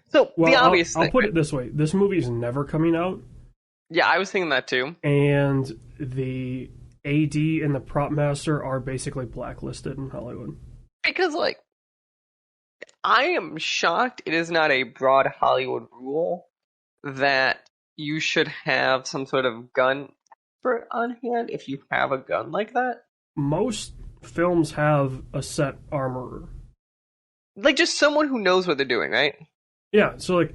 so well, the obvious I'll thing. put it this way: this movie is never coming out. Yeah, I was thinking that too. And the AD and the prop master are basically blacklisted in Hollywood. Because, I am shocked it is not a broad Hollywood rule that you should have some sort of gun expert on hand if you have a gun like that. Most films have a set armorer. Just someone who knows what they're doing, right? Yeah, so,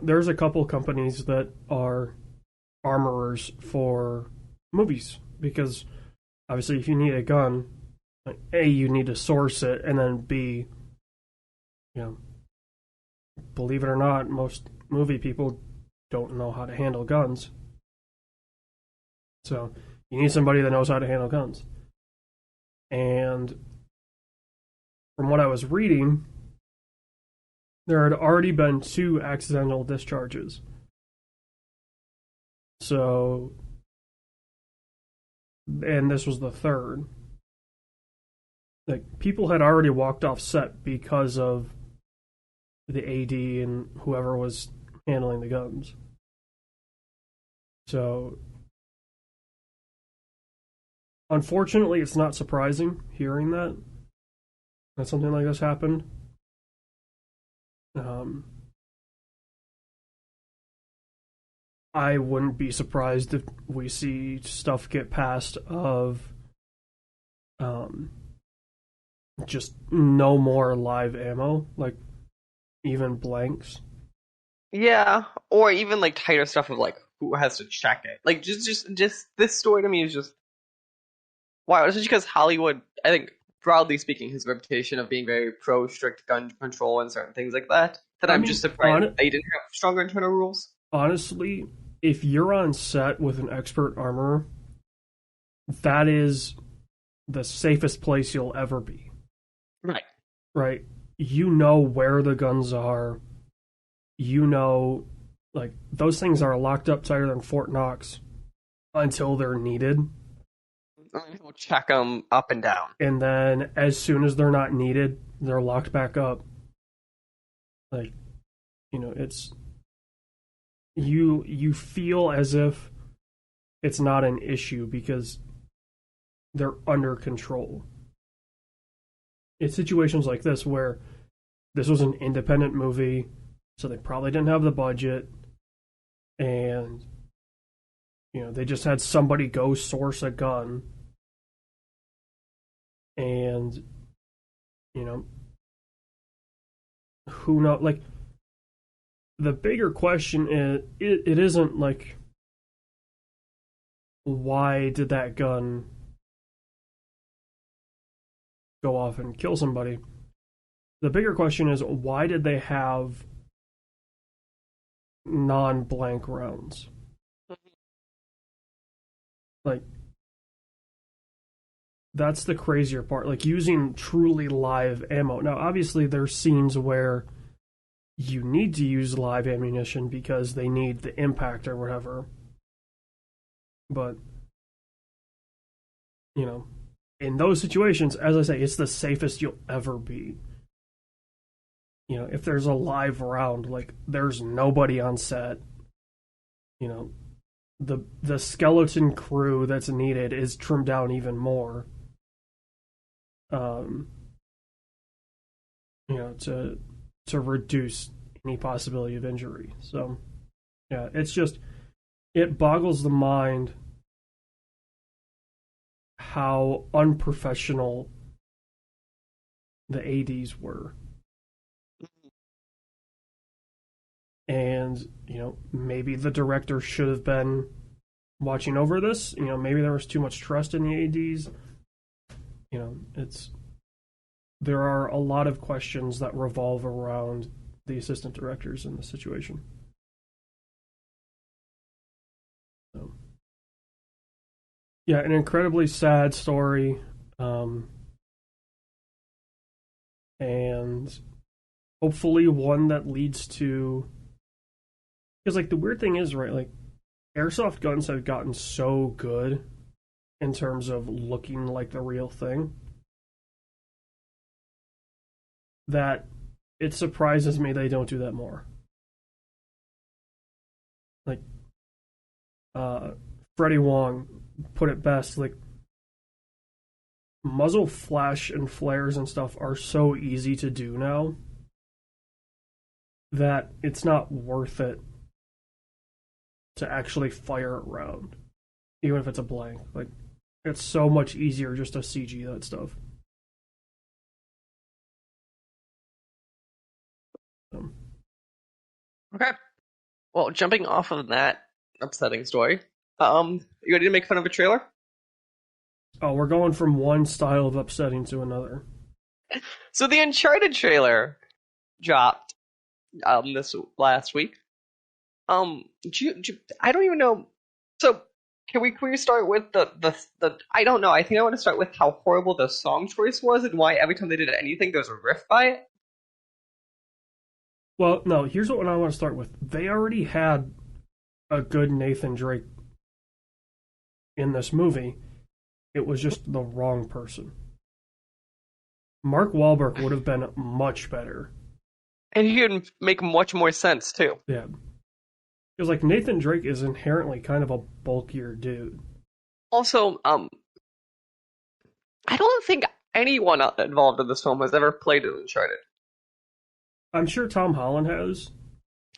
there's a couple companies that are armorers for movies, because obviously if you need a gun, A, you need to source it, and then B, believe it or not, most movie people don't know how to handle guns. So you need somebody that knows how to handle guns. And from what I was reading, there had already been 2 accidental discharges. So, and this was the 3rd. People had already walked off set because of the AD and whoever was handling the guns. So, unfortunately, it's not surprising hearing that something like this happened. I wouldn't be surprised if we see stuff get passed of just no more live ammo, even blanks. Yeah, or even tighter stuff of who has to check it. Just this story to me is just wow. Especially because Hollywood, I think broadly speaking, has a reputation of being very pro strict gun control and certain things like that. I'm just surprised they didn't have stronger internal rules. Honestly, if you're on set with an expert armorer, that is the safest place you'll ever be. Right. Right. You know where the guns are. Those things are locked up tighter than Fort Knox until they're needed. We'll check them up and down. And then as soon as they're not needed, they're locked back up. It's... You feel as if it's not an issue because they're under control. It's situations like this where this was an independent movie, so they probably didn't have the budget, and they just had somebody go source a gun, and who knows? The bigger question is, it isn't why did that gun go off and kill somebody? The bigger question is, why did they have non-blank rounds? That's the crazier part. Using truly live ammo. Now, obviously, there's scenes where you need to use live ammunition because they need the impact or whatever. But, you know, in those situations, as I say, it's the safest you'll ever be. You know, if there's a live round, like, there's nobody on set, you know, the skeleton crew that's needed is trimmed down even more. You know, to reduce any possibility of injury. So, yeah, it's just, it boggles the mind how unprofessional the ADs were. And, you know, maybe the director should have been watching over this. You know, maybe there was too much trust in the ADs. You know, there are a lot of questions that revolve around the assistant directors in this situation. So, yeah, an incredibly sad story. And hopefully one that leads to... Because, like, the weird thing is, right, like, airsoft guns have gotten so good in terms of looking like the real thing that it surprises me they don't do that more. Like, Freddie Wong put it best, like, muzzle flash and flares and stuff are so easy to do now that it's not worth it to actually fire a round, even if it's a blank. Like, it's so much easier just to CG that stuff. Okay. Well, jumping off of that upsetting story, you ready to make fun of a trailer? Oh, we're going from one style of upsetting to another. So the Uncharted trailer dropped this last week. I don't even know. So can we start with the I don't know. I think I want to start with how horrible the song choice was and why every time they did anything there was a riff by it. Well, no, here's what I want to start with. They already had a good Nathan Drake in this movie. It was just the wrong person. Mark Wahlberg would have been much better. And he would make much more sense, too. Yeah. Because, like, Nathan Drake is inherently kind of a bulkier dude. Also, I don't think anyone involved in this film has ever played in Uncharted. I'm sure Tom Holland has.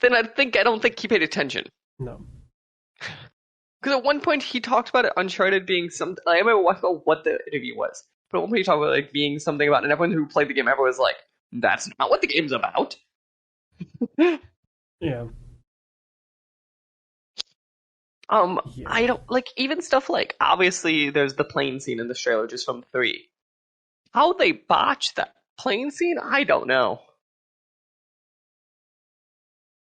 Then I don't think he paid attention. No. Because at one point he talked about Uncharted being something. I remember what the interview was, but at one point he talked about like being something about, and everyone who played the game ever was like, "That's not what the game's about." Yeah. I don't like even stuff like obviously there's the plane scene in the trailer just from 3. How they botched that plane scene, I don't know.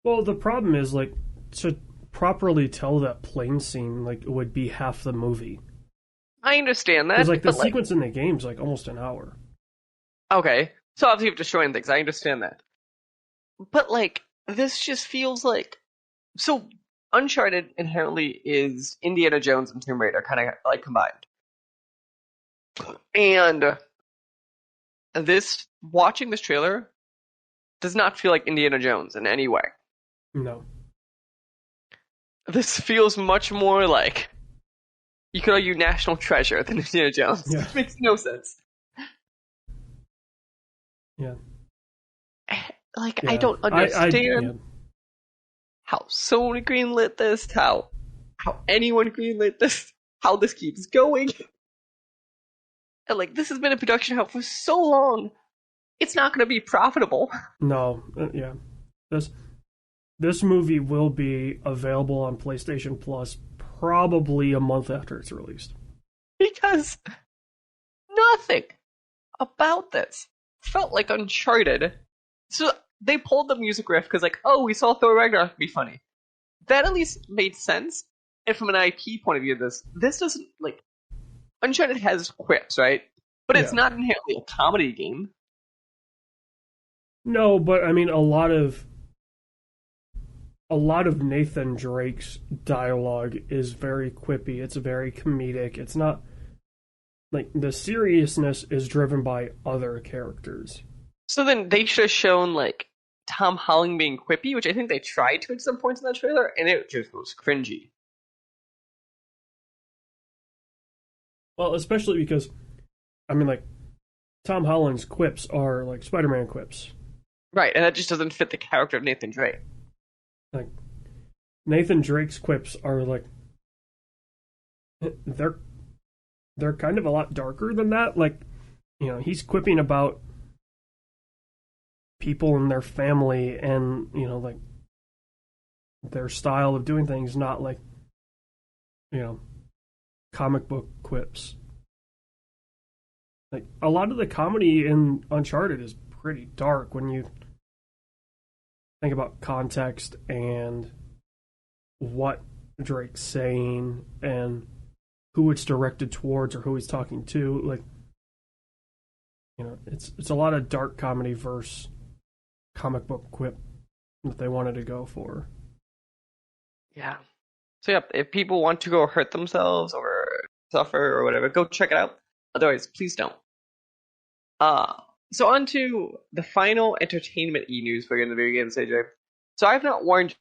Well, the problem is, like, to properly tell that plane scene, like, it would be half the movie. I understand that. Because, like, the sequence in the game's, like, almost an hour. Okay. So obviously you're destroying things, I understand that. But, like, this just feels like... So, Uncharted inherently is Indiana Jones and Tomb Raider kind of, like, combined. And watching this trailer does not feel like Indiana Jones in any way. No. This feels much more like, you could argue, National Treasure than Indiana Jones. Yeah. It makes no sense. Yeah. Like, Yeah. I don't understand how Sony greenlit this, how anyone greenlit this, how this keeps going. And, like, this has been in production hell for so long, it's not going to be profitable. No. Yeah. This movie will be available on PlayStation Plus probably a month after it's released. Because nothing about this felt like Uncharted. So they pulled the music riff because, like, oh, we saw Thor Ragnarok be funny. That at least made sense. And from an IP point of view, this doesn't, like, Uncharted has quips, right? But it's not inherently a comedy game. No, but I mean, a lot of a lot of Nathan Drake's dialogue is very quippy. It's very comedic. It's not like the seriousness is driven by other characters. So then they should have shown like Tom Holland being quippy, which I think they tried to at some points in that trailer, and it just was cringy. Well, especially because, I mean, like, Tom Holland's quips are like Spider-Man quips. Right, and that just doesn't fit the character of Nathan Drake. Like, Nathan Drake's quips are like, they're kind of a lot darker than that. Like, you know, he's quipping about people and their family and, you know, like, their style of doing things, not like, you know, comic book quips. Like, a lot of the comedy in Uncharted is pretty dark when you think about context and what Drake's saying and who it's directed towards or who he's talking to. Like, you know, it's a lot of dark comedy versus comic book quip that they wanted to go for. Yeah. So yeah, if people want to go hurt themselves or suffer or whatever, go check it out. Otherwise, please don't. So on to the final entertainment e-news for the video games, AJ. So I've not warned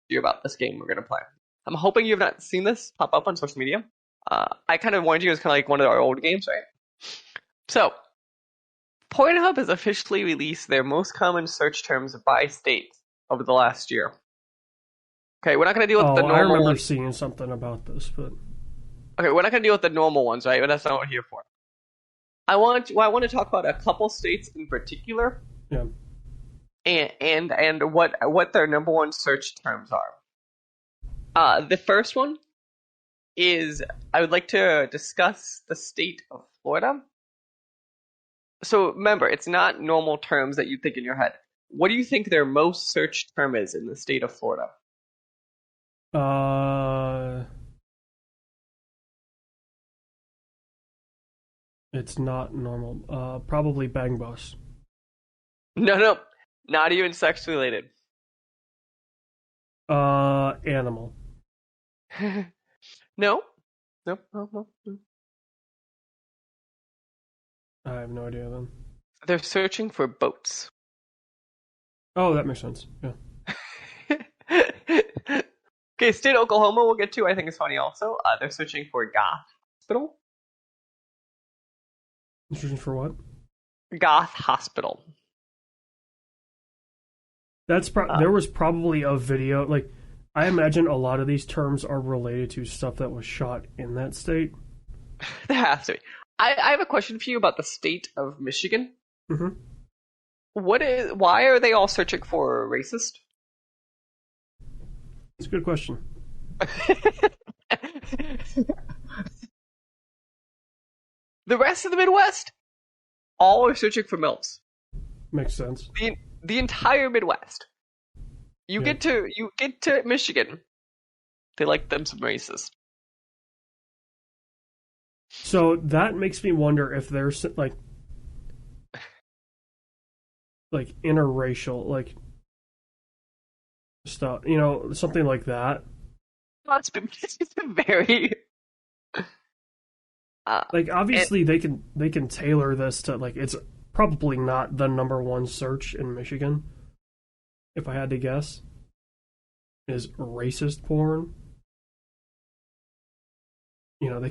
you about this game we're going to play. I'm hoping you have not seen this pop up on social media. I kind of warned you, it was kind of like one of our old games, right? So, Pornhub has officially released their most common search terms by state over the last year. Okay, we're not going to deal with the normal I remember ones. seeing something about this, but... Okay, we're not going to deal with the normal ones, right? But that's not what we're here for. I want to talk about a couple states in particular. Yeah. And what their number one search terms are. The first one is I would like to discuss the state of Florida. So remember, it's not normal terms that you think in your head. What do you think their most searched term is in the state of Florida? It's not normal. Probably bang bus. No, not even sex related. Animal. No. I have no idea then. They're searching for boats. Oh, that makes sense. Yeah. Okay, state of Oklahoma we'll get to. I think it's funny also. They're searching for Goth Hospital. Searching for what? Goth Hospital. That's there was probably a video. Like, I imagine a lot of these terms are related to stuff that was shot in that state. There has to be. I have a question for you about the state of Michigan. Mm-hmm. Why are they all searching for racist? It's a good question. The rest of the Midwest, all are searching for MILFs. Makes sense. The entire Midwest. You get to Michigan, they like them some racist. So that makes me wonder if there's like interracial stuff, you know, something like that. It's been very like obviously they can tailor this to like it's probably not the number one search in Michigan. If I had to guess, is racist porn. You know, they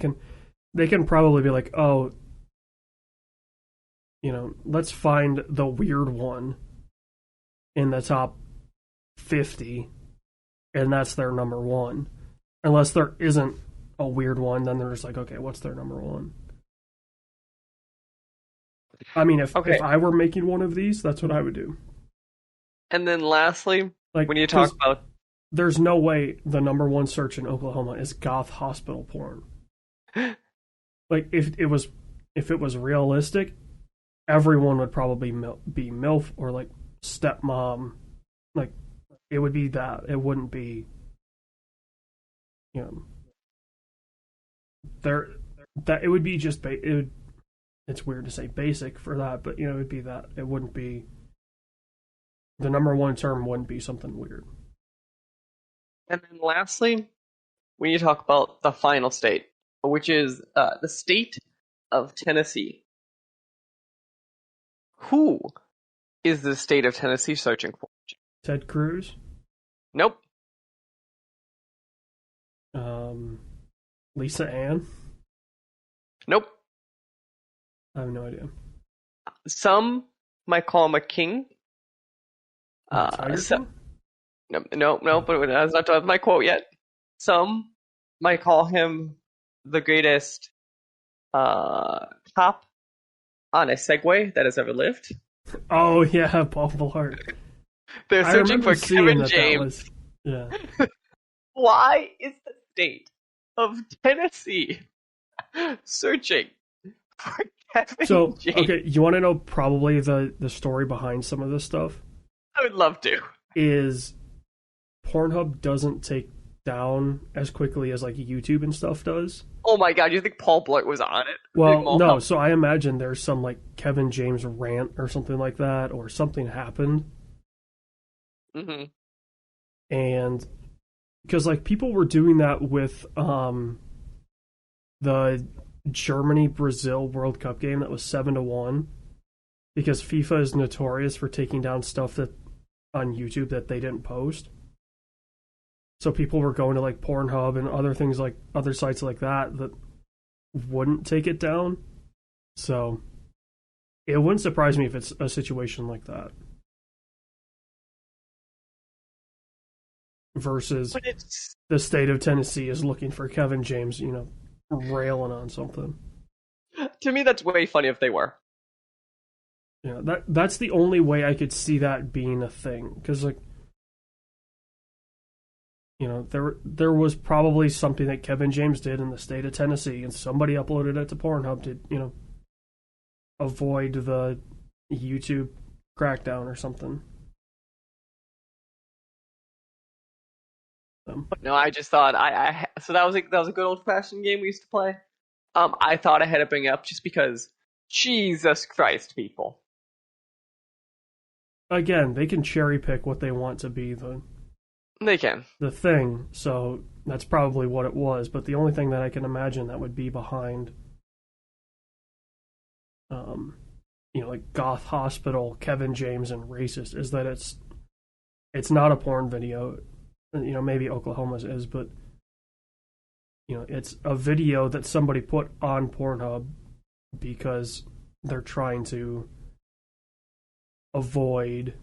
can probably be like, oh, you know, let's find the weird one in the top 50, and that's their number one. Unless there isn't a weird one, then they're just like, okay, what's their number one? I mean, if I were making one of these, that's what I would do. And then lastly, like, when you talk about... There's no way the number one search in Oklahoma is goth hospital porn. Like, if it was realistic, everyone would probably be MILF or, like, stepmom. Like, it would be that. It wouldn't be, you know... It would be just... It's weird to say basic for that, but, you know, it would be that. It wouldn't be... the number one term wouldn't be something weird. And then lastly, we need to talk about the final state, which is the state of Tennessee. Who is the state of Tennessee searching for? Ted Cruz? Nope. Lisa Ann? Nope. I have no idea. Some might call him a king. Tiger King? No, but that's not my quote yet. Some might call him the greatest cop on a Segway that has ever lived. Oh yeah, Paul Blart. They're searching for Kevin James. Yeah. Why is the state of Tennessee searching for Kevin James? Okay, you want to know probably the story behind some of this stuff? I would love to. Is Pornhub doesn't take down as quickly as like YouTube and stuff does. Oh my god, you think Paul Blart was on it? Well, no, so I imagine there's some like Kevin James rant or something like that, or something happened. Mm-hmm. And because like people were doing that with the Germany-Brazil World Cup game that was 7-1, because FIFA is notorious for taking down stuff that on YouTube that they didn't post. So people were going to like Pornhub and other things like other sites like that wouldn't take it down. So it wouldn't surprise me if it's a situation like that. Versus the state of Tennessee is looking for Kevin James, railing on something. To me, that's way funny if they were. Yeah, that's the only way I could see that being a thing. Because, like, there was probably something that Kevin James did in the state of Tennessee, and somebody uploaded it to Pornhub to, avoid the YouTube crackdown or something. No, I just thought so that was a good old fashioned game we used to play. I thought I had to bring it up just because Jesus Christ, people. Again, they can cherry pick what they want to be They can. The thing, so that's probably what it was, but the only thing that I can imagine that would be behind like Goth Hospital, Kevin James, and racist is that it's not a porn video. Maybe Oklahoma's is, but it's a video that somebody put on Pornhub because they're trying to avoid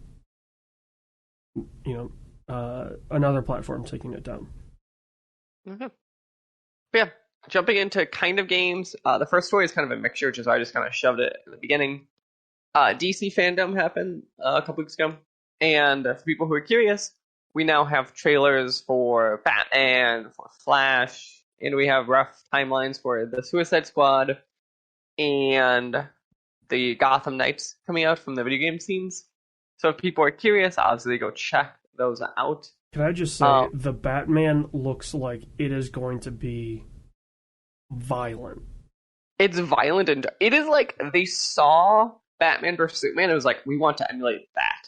another platform taking it down. Mm-hmm. Yeah, jumping into kind of games. The first story is kind of a mixture, which is why I just kind of shoved it at the beginning. DC fandom happened a couple weeks ago, and for people who are curious, we now have trailers for Batman, for Flash, and we have rough timelines for the Suicide Squad and the Gotham Knights coming out from the video game scenes. So if people are curious, obviously go check those out. Can I just say, the Batman looks like it is going to be violent. It's violent, and it is like they saw Batman vs. Superman, and it was like, we want to emulate that.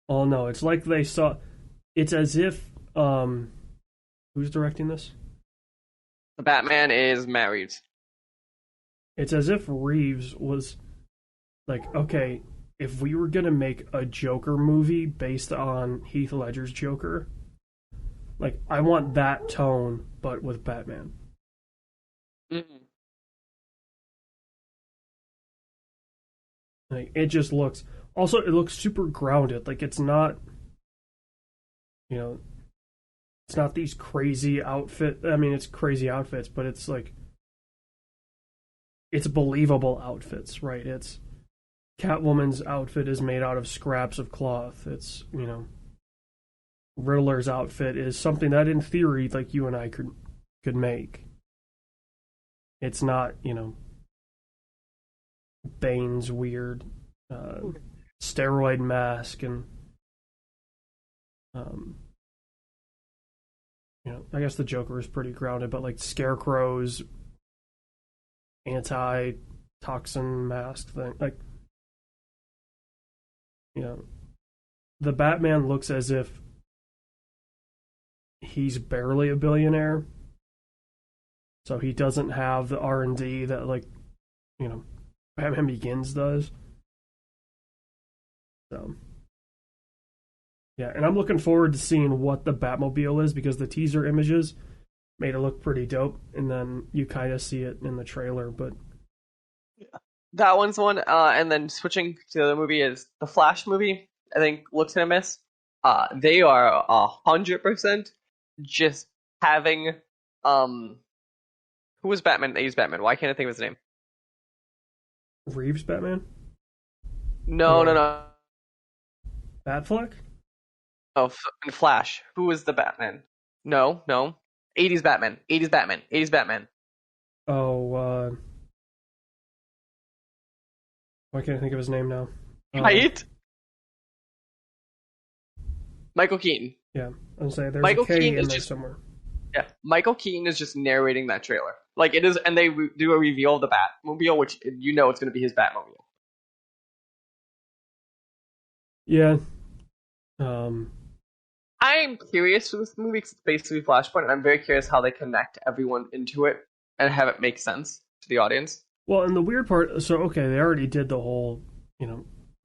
Oh no, it's like they saw... It's as if... who's directing this? The Batman is Matt Reeves. It's as if Reeves was like, okay, if we were going to make a Joker movie based on Heath Ledger's Joker, like, I want that tone, but with Batman. Mm-hmm. Like, it just looks... Also, it looks super grounded. Like, it's not... it's not these crazy outfit... I mean, it's crazy outfits, but it's like... It's believable outfits, right? It's... Catwoman's outfit is made out of scraps of cloth. It's, Riddler's outfit is something that, in theory, like, you and I could make. It's not, Bane's weird... steroid mask and I guess the Joker is pretty grounded, but like Scarecrow's anti-toxin mask thing, like you know, the Batman looks as if he's barely a billionaire, so he doesn't have the R&D that, like, you know, Batman Begins does. So, yeah, and I'm looking forward to seeing what the Batmobile is, because the teaser images made it look pretty dope, and then you kind of see it in the trailer. But that one's one. And then switching to the other movie is the Flash movie. I think looks gonna miss. They are 100% just having who was Batman? They used Batman. Why can't I think of his name? Reeves Batman? No. Batfleck? Oh, Flash. Who was the Batman? No. 80s Batman. 80s Batman. 80s Batman. Oh, why can't I think of his name now? Right? Michael Keaton. Yeah, I'm saying there's Michael a K Keaton in is there just somewhere. Yeah, Michael Keaton is just narrating that trailer. Like, it is, and they do a reveal of the Batmobile, which you know it's going to be his Batmobile. Yeah. I'm curious for this movie because it's basically Flashpoint, and I'm very curious how they connect everyone into it and have it make sense to the audience. Well, and the weird part, so, okay, they already did the whole,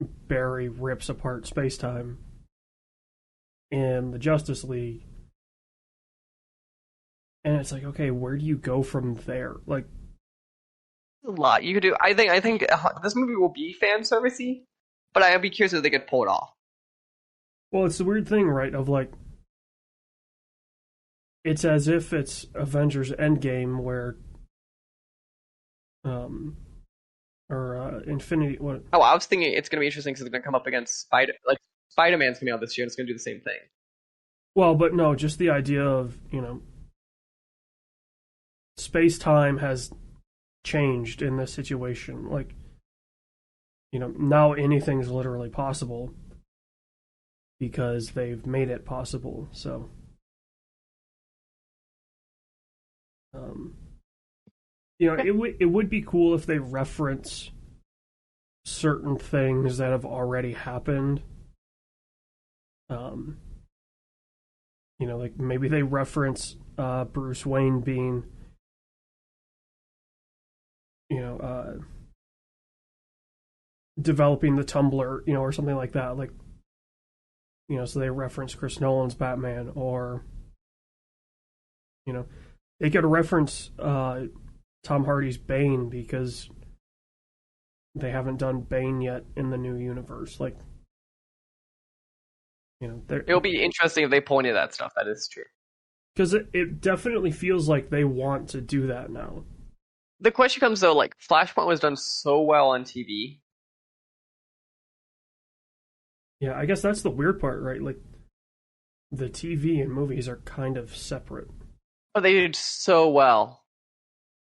Barry rips apart space-time in the Justice League. And it's like, okay, where do you go from there? Like, A lot you could do. I think this movie will be fan servicey, but I'd be curious if they could pull it off. well, it's the weird thing, right, of, like, it's as if it's Avengers Endgame where, or Infinity, what? Oh, I was thinking it's going to be interesting because it's going to come up against Spider-Man's coming out this year, and it's going to do the same thing. Well, but no, just the idea of, space-time has changed in this situation. Like, now anything's literally possible because they've made it possible. So, it would be cool if they reference certain things that have already happened. Like maybe they reference Bruce Wayne being, developing the Tumbler, or something like that. Like, so they reference Chris Nolan's Batman, or, they could reference Tom Hardy's Bane because they haven't done Bane yet in the new universe. Like, it'll be interesting if they pull any of that stuff. That is true. Because it definitely feels like they want to do that now. The question comes, though, like, Flashpoint was done so well on TV. Yeah, I guess that's the weird part, right? Like, the TV and movies are kind of separate. But they did so well.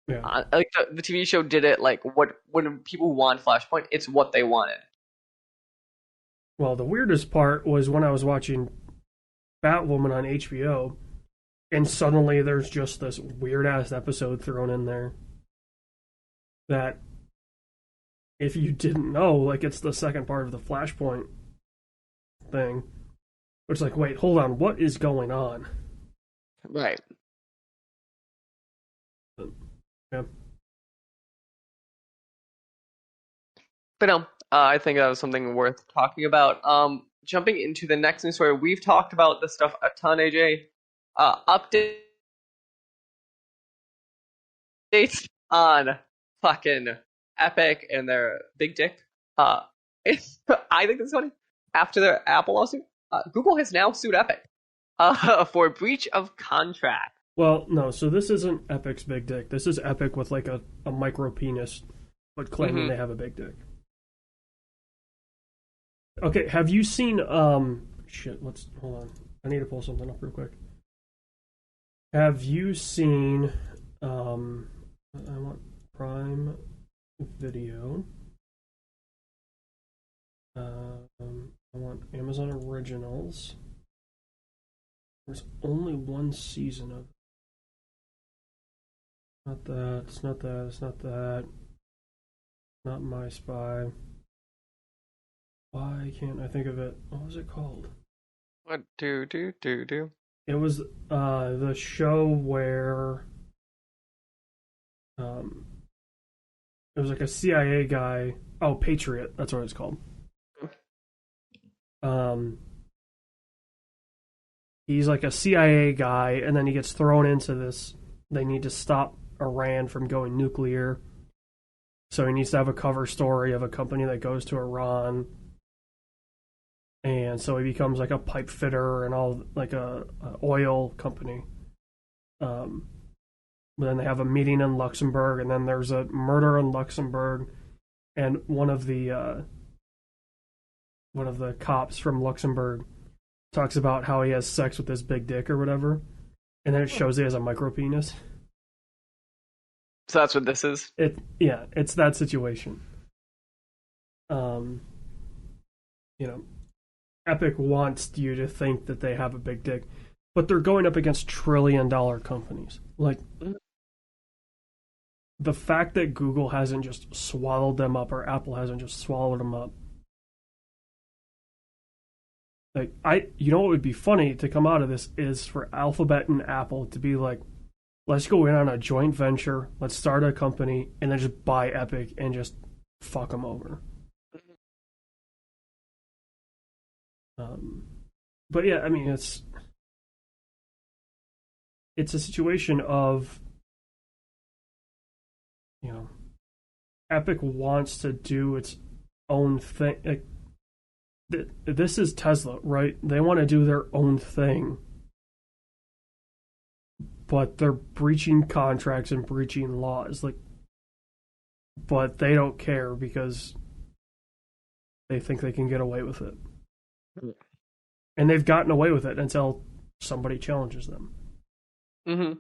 Yeah. Like, the TV show did it, like, when people want Flashpoint, it's what they wanted. Well, the weirdest part was when I was watching Batwoman on HBO, and suddenly there's just this weird-ass episode thrown in there that, if you didn't know, like, it's the second part of the Flashpoint thing. It's like, wait, hold on, what is going on? Right. Yeah. But no, I think that was something worth talking about. Jumping into the next news story, we've talked about this stuff a ton, AJ. Updates on fucking Epic and their big dick. I think this is funny. After their Apple lawsuit, Google has now sued Epic for breach of contract. Well, no, so this isn't Epic's big dick. This is Epic with, like, a micro penis, but claiming they have a big dick. Okay, have you seen, hold on. I need to pull something up real quick. Have you seen, I want Prime Video. I want Amazon Originals. There's only one season of it. Not that, it's not that, it's not that. Not My Spy. Why can't I think of it? What was it called? What do? It was the show where it was like a CIA guy. Oh, Patriot. That's what it's called. He's like a CIA guy, and then he gets thrown into this. They need to stop Iran from going nuclear. So he needs to have a cover story of a company that goes to Iran. And so he becomes like a pipe fitter and all, like a oil company. But then they have a meeting in Luxembourg, and then there's a murder in Luxembourg, and one of the cops from Luxembourg talks about how he has sex with his big dick or whatever, and then it shows he has a micro penis. So that's what this is? It's that situation. Epic wants you to think that they have a big dick, but they're going up against trillion-dollar companies. Like, the fact that Google hasn't just swallowed them up, or Apple hasn't just swallowed them up. Like, what would be funny to come out of this is for Alphabet and Apple to be like, let's go in on a joint venture, let's start a company, and then just buy Epic and just fuck them over. But yeah, I mean, it's a situation of, Epic wants to do its own thing. Like, this is Tesla, right? They want to do their own thing, but they're breaching contracts and breaching laws. Like, but they don't care because they think they can get away with it. And they've gotten away with it until somebody challenges them. Mm-hmm.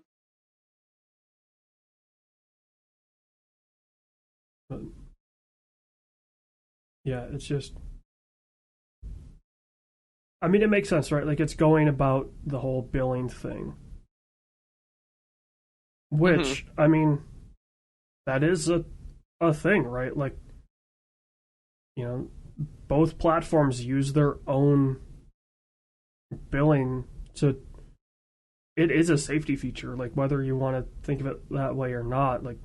But, yeah, it's just... I mean, it makes sense, right? Like, it's going about the whole billing thing. Which, I mean, that is a thing, right? Like, both platforms use their own billing to... It is a safety feature, like, whether you want to think of it that way or not. Like,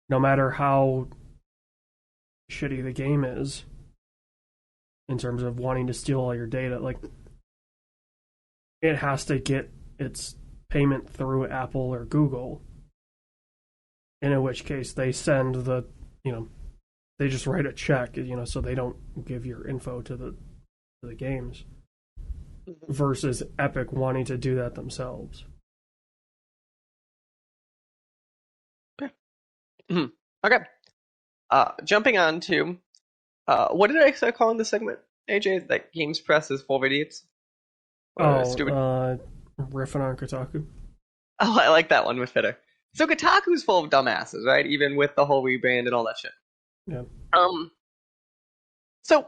no matter how shitty the game is, in terms of wanting to steal all your data, like, it has to get its payment through Apple or Google, in which case they send they just write a check, so they don't give your info to the games, versus Epic wanting to do that themselves. Okay. Jumping on to what did I start calling the segment, AJ? That Games Press is full of idiots? Stupid. Riffing on Kotaku. Oh, I like that one with Fitter. So Kotaku's full of dumbasses, right? Even with the whole rebrand and all that shit. Yeah. So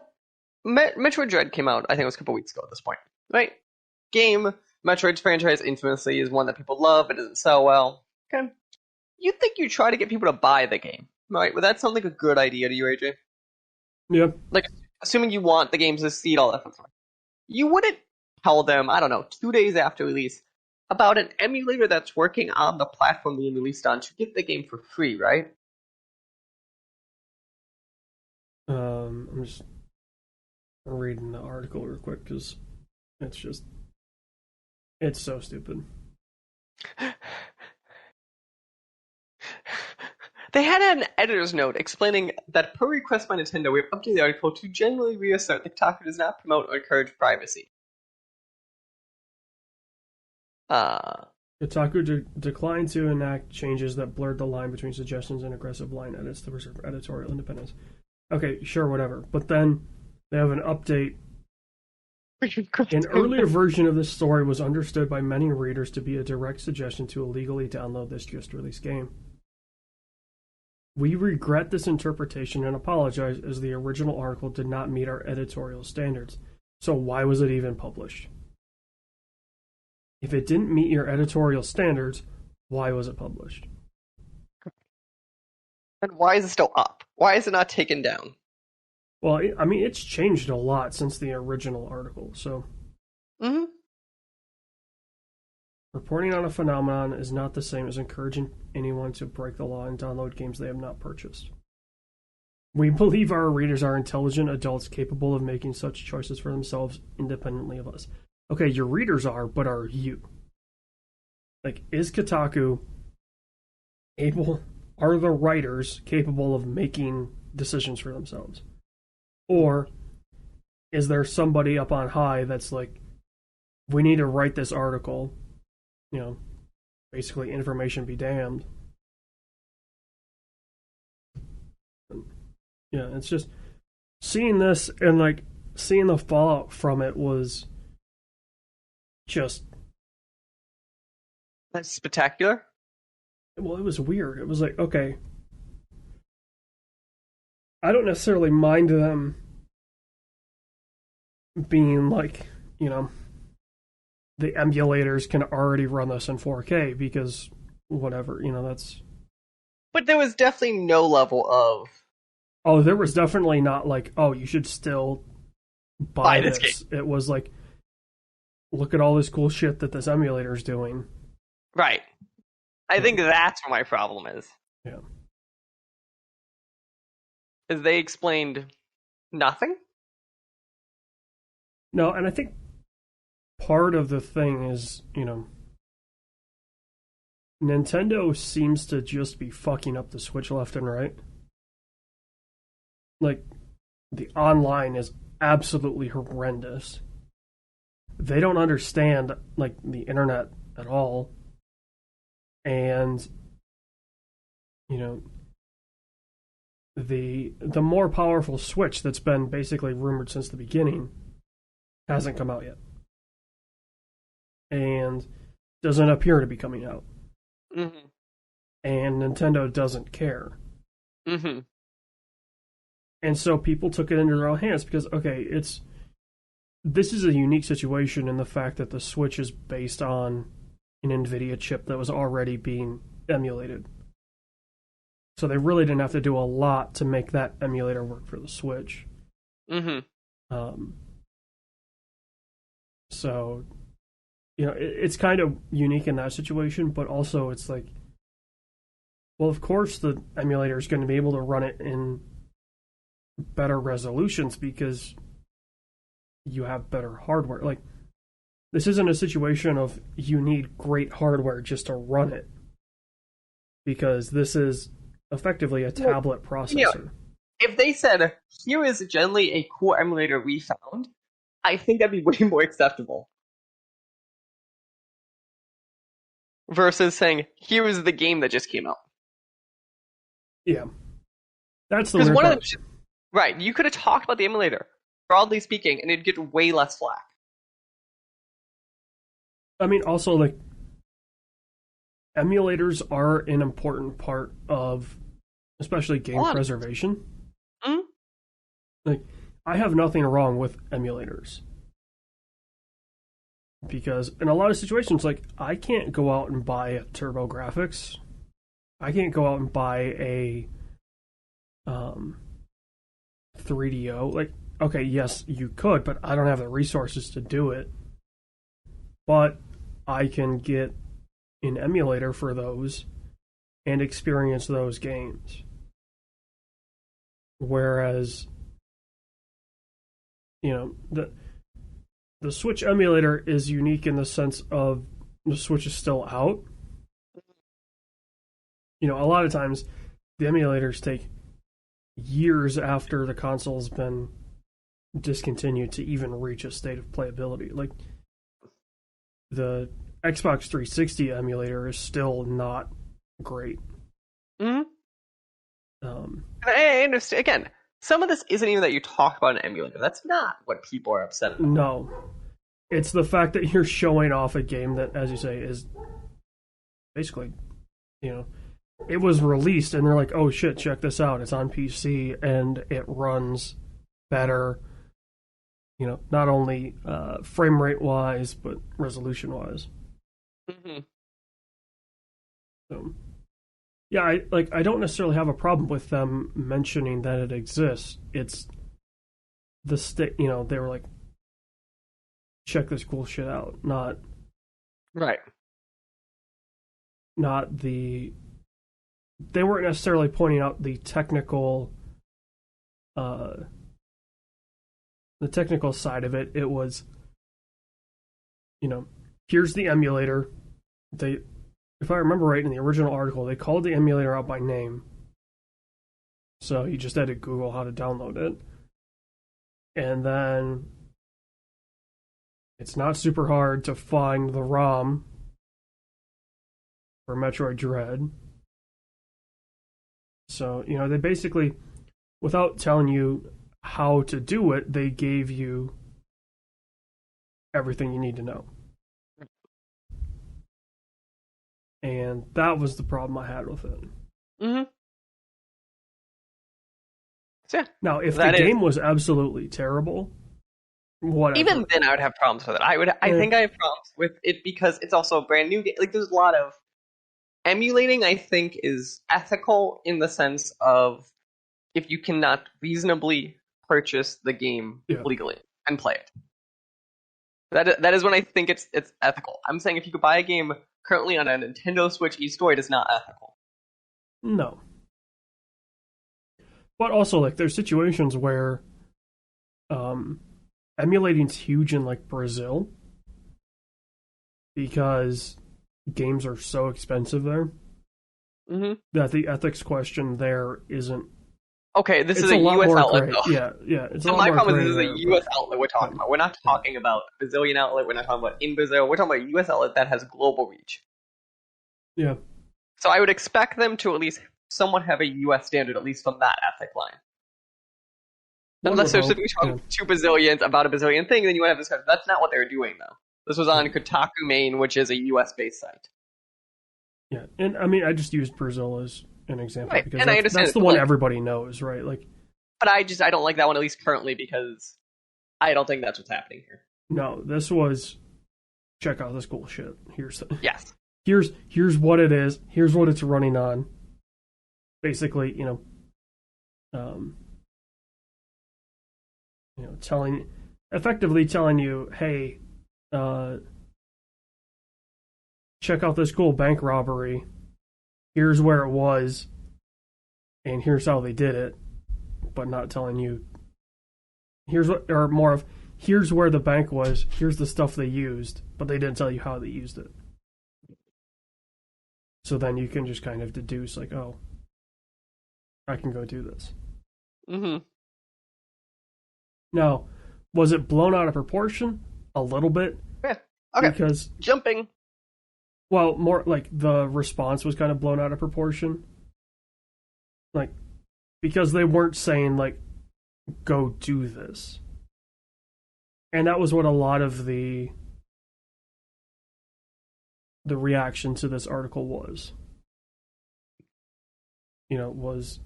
Metroid Dread came out, I think it was a couple weeks ago at this point, right? Metroid's franchise infamously is one that people love, but doesn't sell well. Okay. You'd think you try to get people to buy the game, right? Would that sound like a good idea to you, AJ? Yeah. Like, assuming you want the games to succeed, all that stuff. You wouldn't tell them, I don't know, 2 days after release, about an emulator that's working on the platform being released on to get the game for free, right? I'm just reading the article real quick because it's so stupid. They had an editor's note explaining that per request by Nintendo, we have updated the article to generally reassert that Kotaku does not promote or encourage privacy. Kotaku declined to enact changes that blurred the line between suggestions and aggressive line edits to preserve editorial independence. Okay, sure, whatever. But then they have an update. An earlier version of this story was understood by many readers to be a direct suggestion to illegally download this just-released game. We regret this interpretation and apologize, as the original article did not meet our editorial standards. So why was it even published? If it didn't meet your editorial standards, why was it published? And why is it still up? Why is it not taken down? Well, I mean, it's changed a lot since the original article. So, Mm-hmm. reporting on a phenomenon is not the same as encouraging anyone to break the law and download games they have not purchased. We believe our readers are intelligent adults capable of making such choices for themselves independently of us. Okay, your readers are, but are you? Like, is Kotaku able, are the writers capable of making decisions for themselves? Or is there somebody up on high that's like, we need to write this article, basically information be damned. Yeah, it's just seeing this and like seeing the fallout from it was just, That's spectacular. well, it was weird. It was like, okay, I don't necessarily mind them being like, the emulators can already run this in 4K because whatever, that's. But there was definitely no level of. Oh, there was definitely not like, oh, you should still buy this game. It was like, look at all this cool shit that this emulator is doing. Right. I think that's where my problem is. Yeah. Is they explained nothing? No, and I think part of the thing is, Nintendo seems to just be fucking up the Switch left and right. Like, the online is absolutely horrendous. They don't understand, like, the internet at all. And, the more powerful Switch that's been basically rumored since the beginning hasn't come out yet. And doesn't appear to be coming out. Mm-hmm. And Nintendo doesn't care. Mm-hmm. And so people took it into their own hands because, okay, this is a unique situation in the fact that the Switch is based on an NVIDIA chip that was already being emulated. So they really didn't have to do a lot to make that emulator work for the Switch. Mm-hmm. So, it's kind of unique in that situation, but also it's like, well, of course the emulator is going to be able to run it in better resolutions because you have better hardware. Like, this isn't a situation of you need great hardware just to run it, because this is effectively a tablet processor. If they said, here is generally a cool emulator we found, I think that'd be way more acceptable. Versus saying, here is the game that just came out. Yeah. That's the weird part. Right, you could have talked about the emulator, broadly speaking, and it'd get way less flack. I mean, also, like, emulators are an important part of, especially game preservation. Mm-hmm. Like, I have nothing wrong with emulators. Because in a lot of situations, like, I can't go out and buy a TurboGrafx. I can't go out and buy a 3DO. Like, okay, yes, you could, but I don't have the resources to do it. But I can get an emulator for those and experience those games. Whereas, the Switch emulator is unique in the sense of the Switch is still out. A lot of times the emulators take years after the console's been discontinued to even reach a state of playability. Like, the Xbox 360 emulator is still not great. Mm-hmm. I understand. Again, some of this isn't even that you talk about an emulator. That's not what people are upset about. No. It's the fact that you're showing off a game that, as you say, is basically, it was released and they're like, oh shit, check this out. It's on PC and it runs better, not only frame rate wise, but resolution wise. Mm-hmm. So, yeah, I don't necessarily have a problem with them mentioning that it exists. It's the state, you know, they were like, check this cool shit out, not Right. the. They weren't necessarily pointing out the technical side of it. It was, you know, here's the emulator. They, if I remember right, in the original article, they called the emulator out by name. So you just had to Google how to download it. And then it's not super hard to find the ROM for Metroid Dread. So, you know, they basically, without telling you how to do it, they gave you everything you need to know. And that was the problem I had with it. Mm-hmm. So, yeah. Now, if the game was absolutely terrible, whatever. Even then, I would have problems with it. I think I have problems with it because it's also a brand new game. Like, there's a lot of emulating. I think is ethical in the sense of if you cannot reasonably purchase the game legally and play it. That is when I think it's ethical. I'm saying if you could buy a game currently on a Nintendo Switch eStore, it is not ethical. No. But also, like, there's situations where emulating's huge in, like, Brazil because games are so expensive there that the ethics question there isn't. Okay, this is a U.S. outlet, though. Yeah. It's so my problem is this is a U.S. outlet we're talking about. We're not talking about a Brazilian outlet. We're not talking about in Brazil. We're talking about a U.S. outlet that has global reach. Yeah. So I would expect them to at least somewhat have a U.S. standard, at least from that ethic line. Unless they're simply talking to Brazilians about a Brazilian thing, then you would have this. That's not what they were doing, though. This was on Kotaku Main, which is a U.S.-based site. Yeah, and I mean, I just used Brazil as an example right. because and that's the one everybody knows, right? Like, but I don't like that one, at least currently, because I don't think that's what's happening here. No, this was check out this cool shit. Here's what it is. Here's what it's running on. Basically, effectively telling you, hey, check out this cool bank robbery. Here's where it was, and here's how they did it, but not telling you. Here's where the bank was. Here's the stuff they used, but they didn't tell you how they used it. So then you can just kind of deduce, like, oh, I can go do this. Mm-hmm. Now, was it blown out of proportion? A little bit. Yeah. Okay. Because jumping. Well, more like the response was kind of blown out of proportion. Like, because they weren't saying, like, go do this. And that was what a lot of the reaction to this article was. Was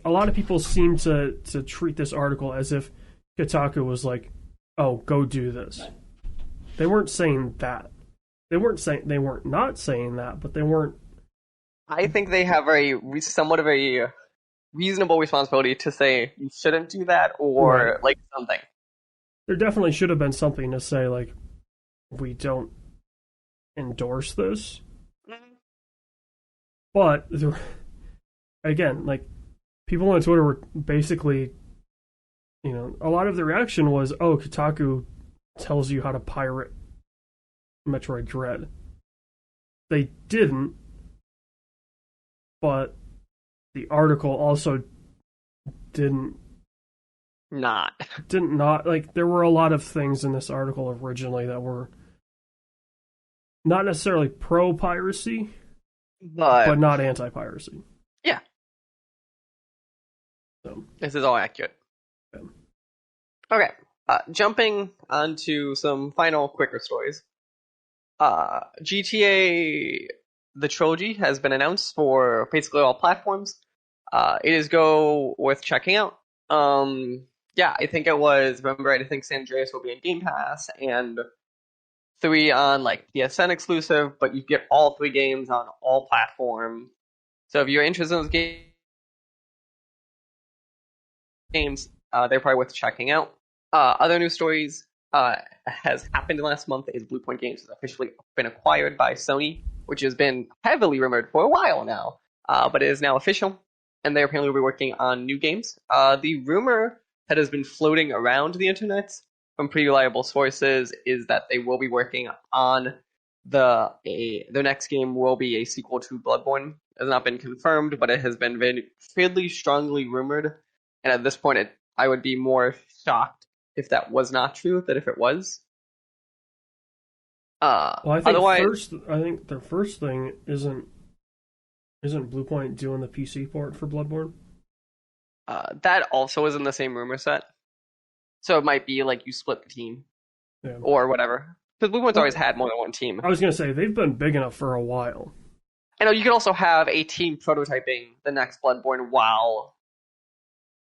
a lot of people seem to treat this article as if Kotaku was like, oh, go do this. They weren't saying that. They weren't not saying that, but they weren't. I think they have somewhat of a reasonable responsibility to say you shouldn't do that or like something. There definitely should have been something to say, like, we don't endorse this. But again, like, people on Twitter were basically, a lot of the reaction was, oh, Kotaku tells you how to pirate Metroid Dread. They didn't, but the article also didn't like, there were a lot of things in this article originally that were not necessarily pro-piracy, but not anti-piracy. Yeah. So this is all accurate. Yeah. Okay. Jumping onto some final quicker stories. GTA the trilogy has been announced for basically all platforms. It is worth checking out. I think it was, remember, I think San Andreas will be in Game Pass, and 3 on, like, PSN exclusive, but you get all 3 games on all platforms. So if you're interested in those games, games. They're probably worth checking out. Other news stories has happened last month is Blue Point Games has officially been acquired by Sony, which has been heavily rumored for a while now, but it is now official, and they apparently will be working on new games. The rumor that has been floating around the internet from pretty reliable sources is that they will be working on their next game will be a sequel to Bloodborne. It has not been confirmed, but it has been fairly strongly rumored, and at this point I would be more shocked if that was not true than if it was. Well, I think otherwise, I think their first thing isn't Bluepoint doing the PC port for Bloodborne? that also is in the same rumor set, so it might be like you split the team, Yeah. or whatever. Because Bluepoint's always had more than one team. I was gonna say they've been big enough for a while. I know you can also have a team prototyping the next Bloodborne while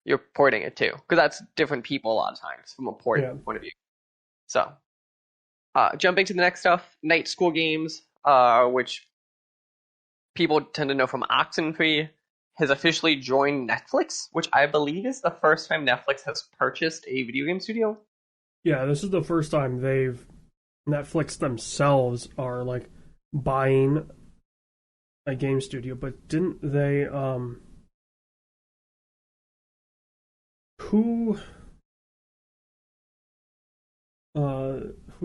you're porting it too, because that's different people a lot of times from a port point of view. So, jumping to the next stuff, Night School Games, which people tend to know from Oxenfree, has officially joined Netflix, which I believe is the first time Netflix has purchased a video game studio. Yeah, this is the first time Netflix themselves are like buying a game studio, but didn't they who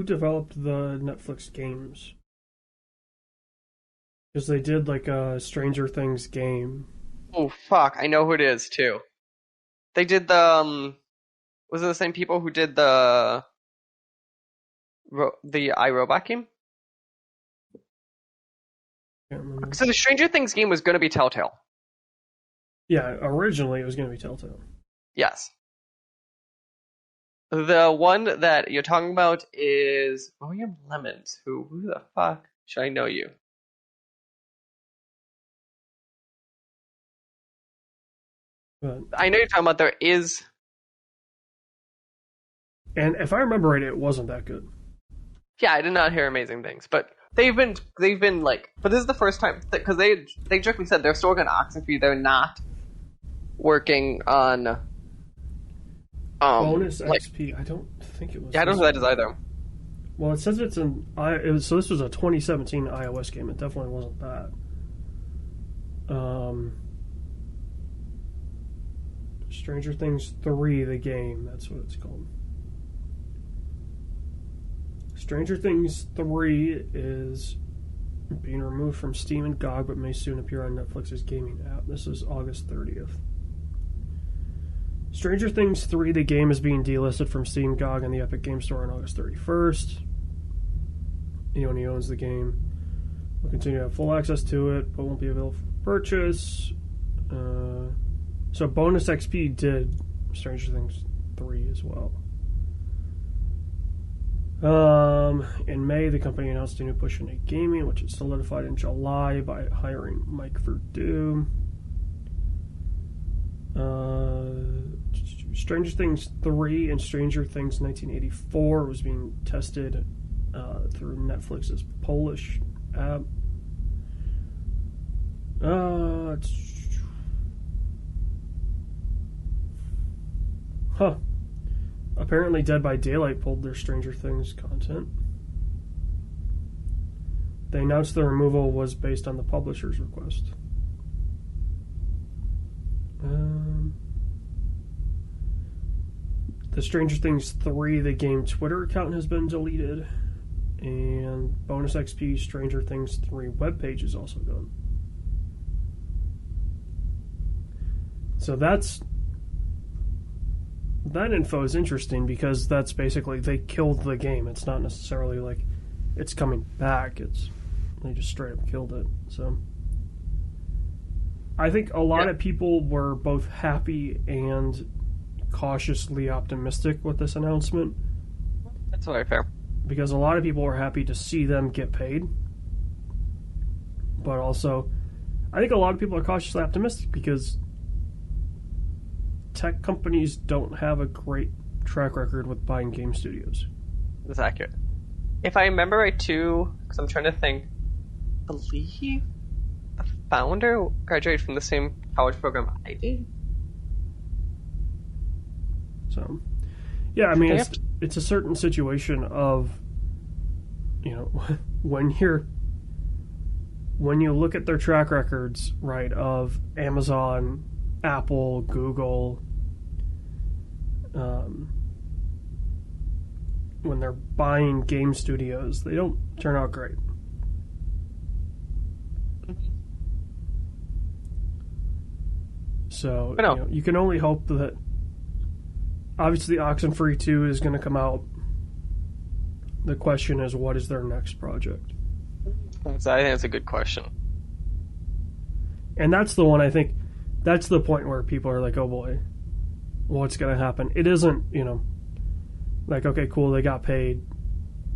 developed the Netflix games? Because they did like a Stranger Things game. Oh fuck, I know who it is too. They did the was it the same people who did the iRobot game? Can't remember. So the Stranger Things game was going to be Telltale. Yeah, originally it was going to be Telltale. Yes. The one that you're talking about is William Lemons. Who the fuck should I know you? But, I know you're talking about there is. and if I remember right, it wasn't that good. Yeah, I did not hear amazing things, but they've been like. But this is the first time because they directly said they're still working on Oxenfree. They're not working on. Bonus XP. I don't think it was. Yeah, I don't know who that is either. Well, it says it's an. So this was a 2017 iOS game. It definitely wasn't that. Stranger Things 3, the game. That's what it's called. Stranger Things 3 is being removed from Steam and GOG, but may soon appear on Netflix's gaming app. This is August 30th. Stranger Things 3, the game, is being delisted from Steam, GOG, and the Epic Game Store on August 31st. Anyone who owns the game will continue to have full access to it, but won't be available for purchase. So Bonus XP did Stranger Things 3 as well. In May, the company announced a new push into gaming, which it solidified in July by hiring Mike Verdue. Stranger Things 3 and Stranger Things 1984 was being tested through Netflix's Polish app. Apparently Dead by Daylight pulled their Stranger Things content. They announced the removal was based on the publisher's request. The Stranger Things 3, the game Twitter account has been deleted. And Bonus XP Stranger Things 3 webpage is also gone. So that info is interesting because that's basically they killed the game. It's not necessarily like it's coming back. They just straight up killed it. So I think a lot of people were both happy and cautiously optimistic with this announcement. That's very fair. Because a lot of people were happy to see them get paid. But also, I think a lot of people are cautiously optimistic because tech companies don't have a great track record with buying game studios. That's accurate. If I remember right too, because I'm trying to think, I believe the founder graduated from the same college program I did. So, yeah, I mean, it's a certain situation of, you know, when you look at their track records, right, of Amazon, Apple, Google, when they're buying game studios, they don't turn out great. So, you can only hope that, obviously, Oxenfree 2 is going to come out. The question is, what is their next project? I think that's a good question. And that's the one, I think, that's the point where people are like, oh boy, what's going to happen? It isn't, like, okay, cool, they got paid.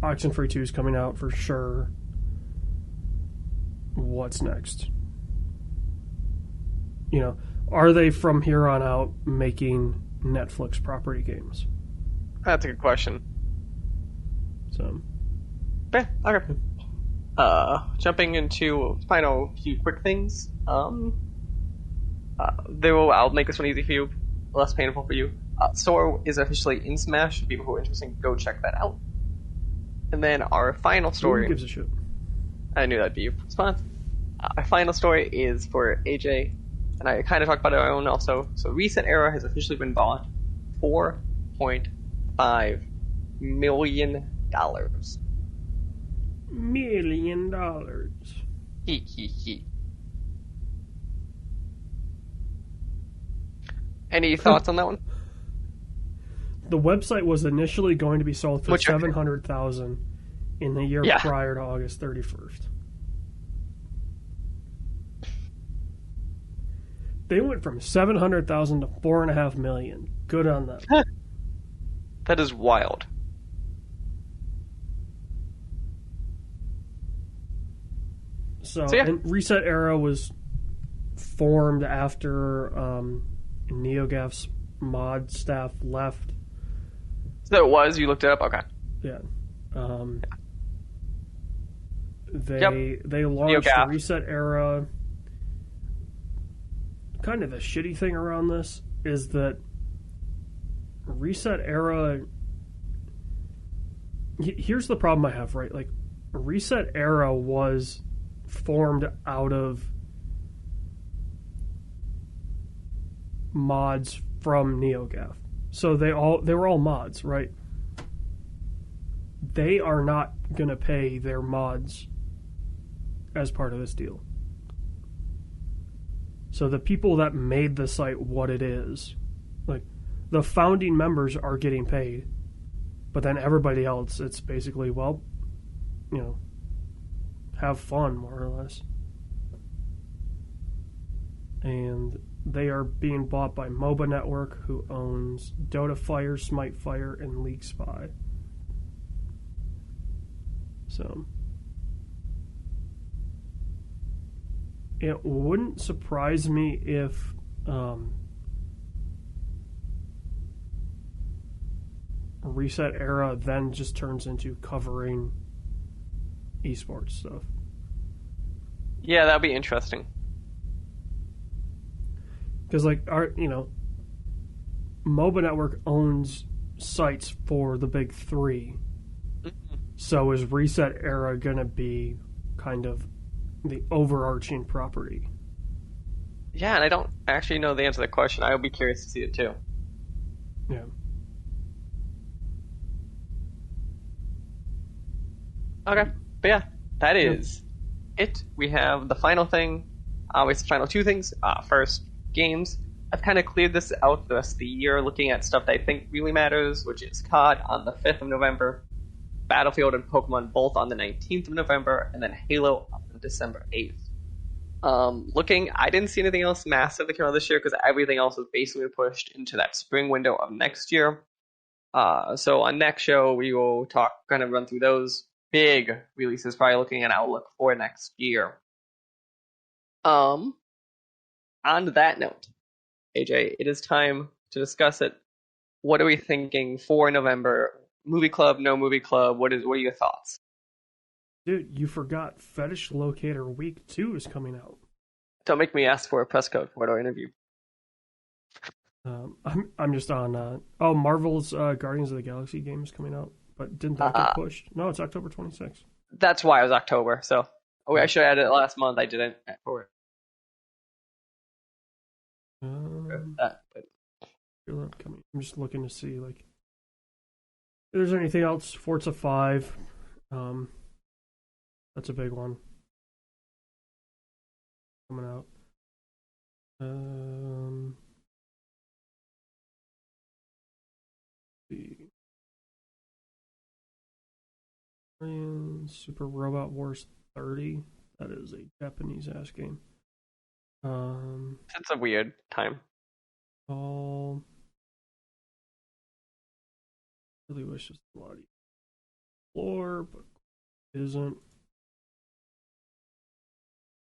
Oxenfree 2 is coming out for sure. What's next? Are they from here on out making Netflix property games? That's a good question. So, yeah, okay. Jumping into final few quick things. I'll make this one easy for you, less painful for you. Sora is officially in Smash. For people who are interested, go check that out. And then our final story. Who gives a shit? I knew that'd be your response. Our final story is for AJ, and I kind of talked about it on my own also. So Reset Era has officially been bought $4.5 million. $1 million. He. Any thoughts on that one? The website was initially going to be sold for $700,000 in the year prior to August 31st. They went from $700,000 to $4.5 million. Good on them. That is wild. So and Reset Era was formed after NeoGAF's mod staff left. So it was? You looked it up? Okay. Yeah. They launched NeoGAF. Reset Era. Kind of the shitty thing around this is that Reset Era... Here's the problem I have, right? Like, Reset Era was formed out of mods from NeoGAF. So they were all mods, right? They are not going to pay their mods as part of this deal. So the people that made the site what it is, like the founding members are getting paid, but then everybody else, it's basically, well, have fun, more or less. And they are being bought by MOBA Network, who owns Dota Fire, Smite Fire, and League Spy. So it wouldn't surprise me if Reset Era then just turns into covering esports stuff. Yeah, that'd be interesting. Because, MOBA Network owns sites for the big three. Mm-hmm. So is Reset Era going to be kind of the overarching property? Yeah, and I don't actually know the answer to that question. I would be curious to see it too. Yeah. Okay, but yeah, that is it. We have the final thing. The final two things. First, games. I've kind of cleared this out the rest of the year, looking at stuff that I think really matters, which is COD on the 5th of November, Battlefield and Pokemon both on the 19th of November, and then Halo on December 8th. I didn't see anything else massive that came out this year because everything else was basically pushed into that spring window of next year. So on next show, we will run through those big releases, probably looking at outlook for next year. On that note, AJ, it is time to discuss it. What are we thinking for November? Movie club, no movie club? What are your thoughts? Dude, you forgot Fetish Locator Week 2 is coming out. Don't make me ask for a press code for our interview. I'm just on. Marvel's Guardians of the Galaxy game is coming out, but didn't that get pushed? No, it's October 26th. That's why it was October. So I should have added it last month. I didn't. Upcoming. I'm just looking to see like if there's anything else. Forza 5. That's a big one coming out. Super Robot Wars 30. That is a Japanese ass game. It's a weird time. Really wish it was a lot floor, but it isn't.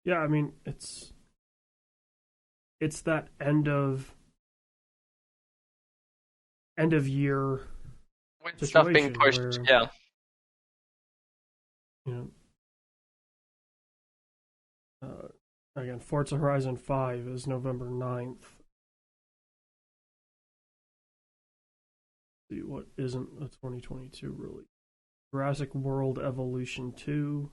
Yeah, I mean it's that end of year with stuff being pushed. Where, yeah. You know, again, Forza Horizon 5 is November 9th. See what isn't a 2022 release. Jurassic World Evolution 2.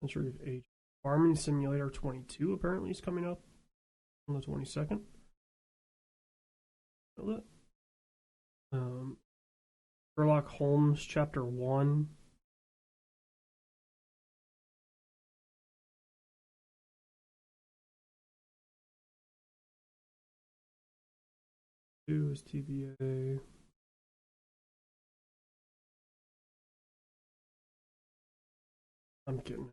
Century of Age. Farming Simulator 22 apparently is coming up on the 22nd. Know that? Sherlock Holmes Chapter 1. Two is TBA. I'm kidding.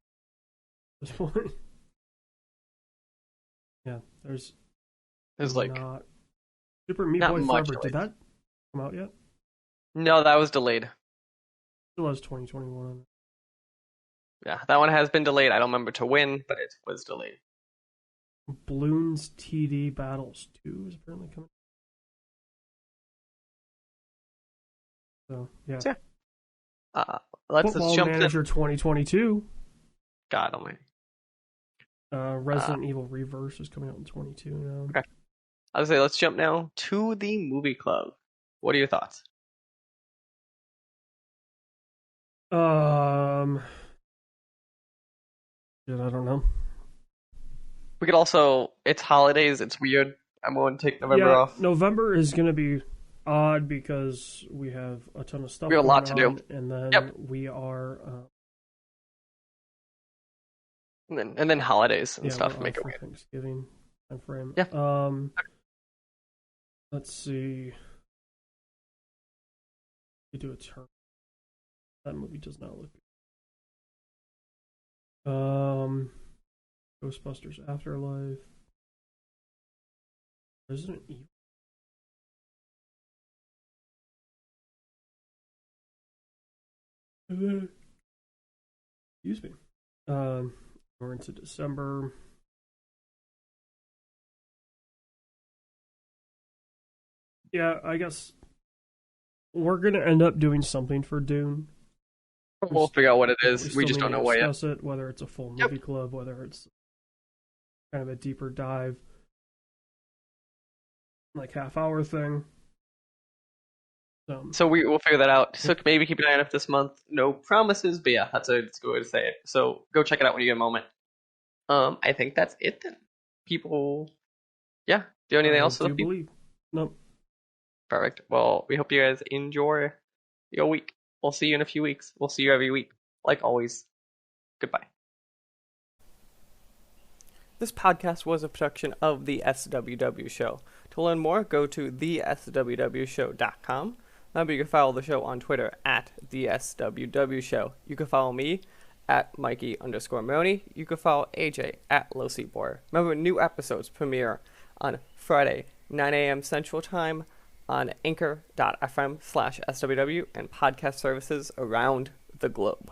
At this point. Yeah, there's like not Super Meat Boy Forever. Did that come out yet? No, that was delayed. Still has 2021. Yeah, that one has been delayed. I don't remember to when, but it was delayed. Bloons TD Battles 2 is apparently coming. So yeah. Let's Football jump Manager 2022. God almighty. Resident Evil Reverse is coming out in 22 now. Okay. I would say let's jump now to the movie club. What are your thoughts? Yeah, I don't know. We could also, it's holidays, it's weird. I'm going to take November off. November is going to be odd because we have a ton of stuff. We have a lot to do. And then we are... and then holidays and stuff make it weird. Thanksgiving time frame. Yeah. Let's see. We do a turn. That movie does not look good. Ghostbusters Afterlife. Resident Evil. Excuse me. We're into December. Yeah, I guess we're gonna end up doing something for Dune. We'll figure out what it is. We just don't know what yet. Discuss it, whether it's a full movie club, whether it's kind of a deeper dive, like half-hour thing. So we will figure that out. So maybe keep an eye on it this month. No promises, but yeah, that's a good way to say it. So go check it out when you get a moment. I think that's it then. People, yeah. Do you have anything else? Do you believe? Nope. Perfect. Well, we hope you guys enjoy your week. We'll see you in a few weeks. We'll see you every week. Like always. Goodbye. This podcast was a production of the SWW Show. To learn more, go to theswwshow.com. Remember, you can follow the show on Twitter at the SWW Show. You can follow me at Mikey_Maroney. You can follow AJ at LowSeatBoy. Remember, new episodes premiere on Friday, 9 a.m. Central Time on anchor.fm/SWW and podcast services around the globe.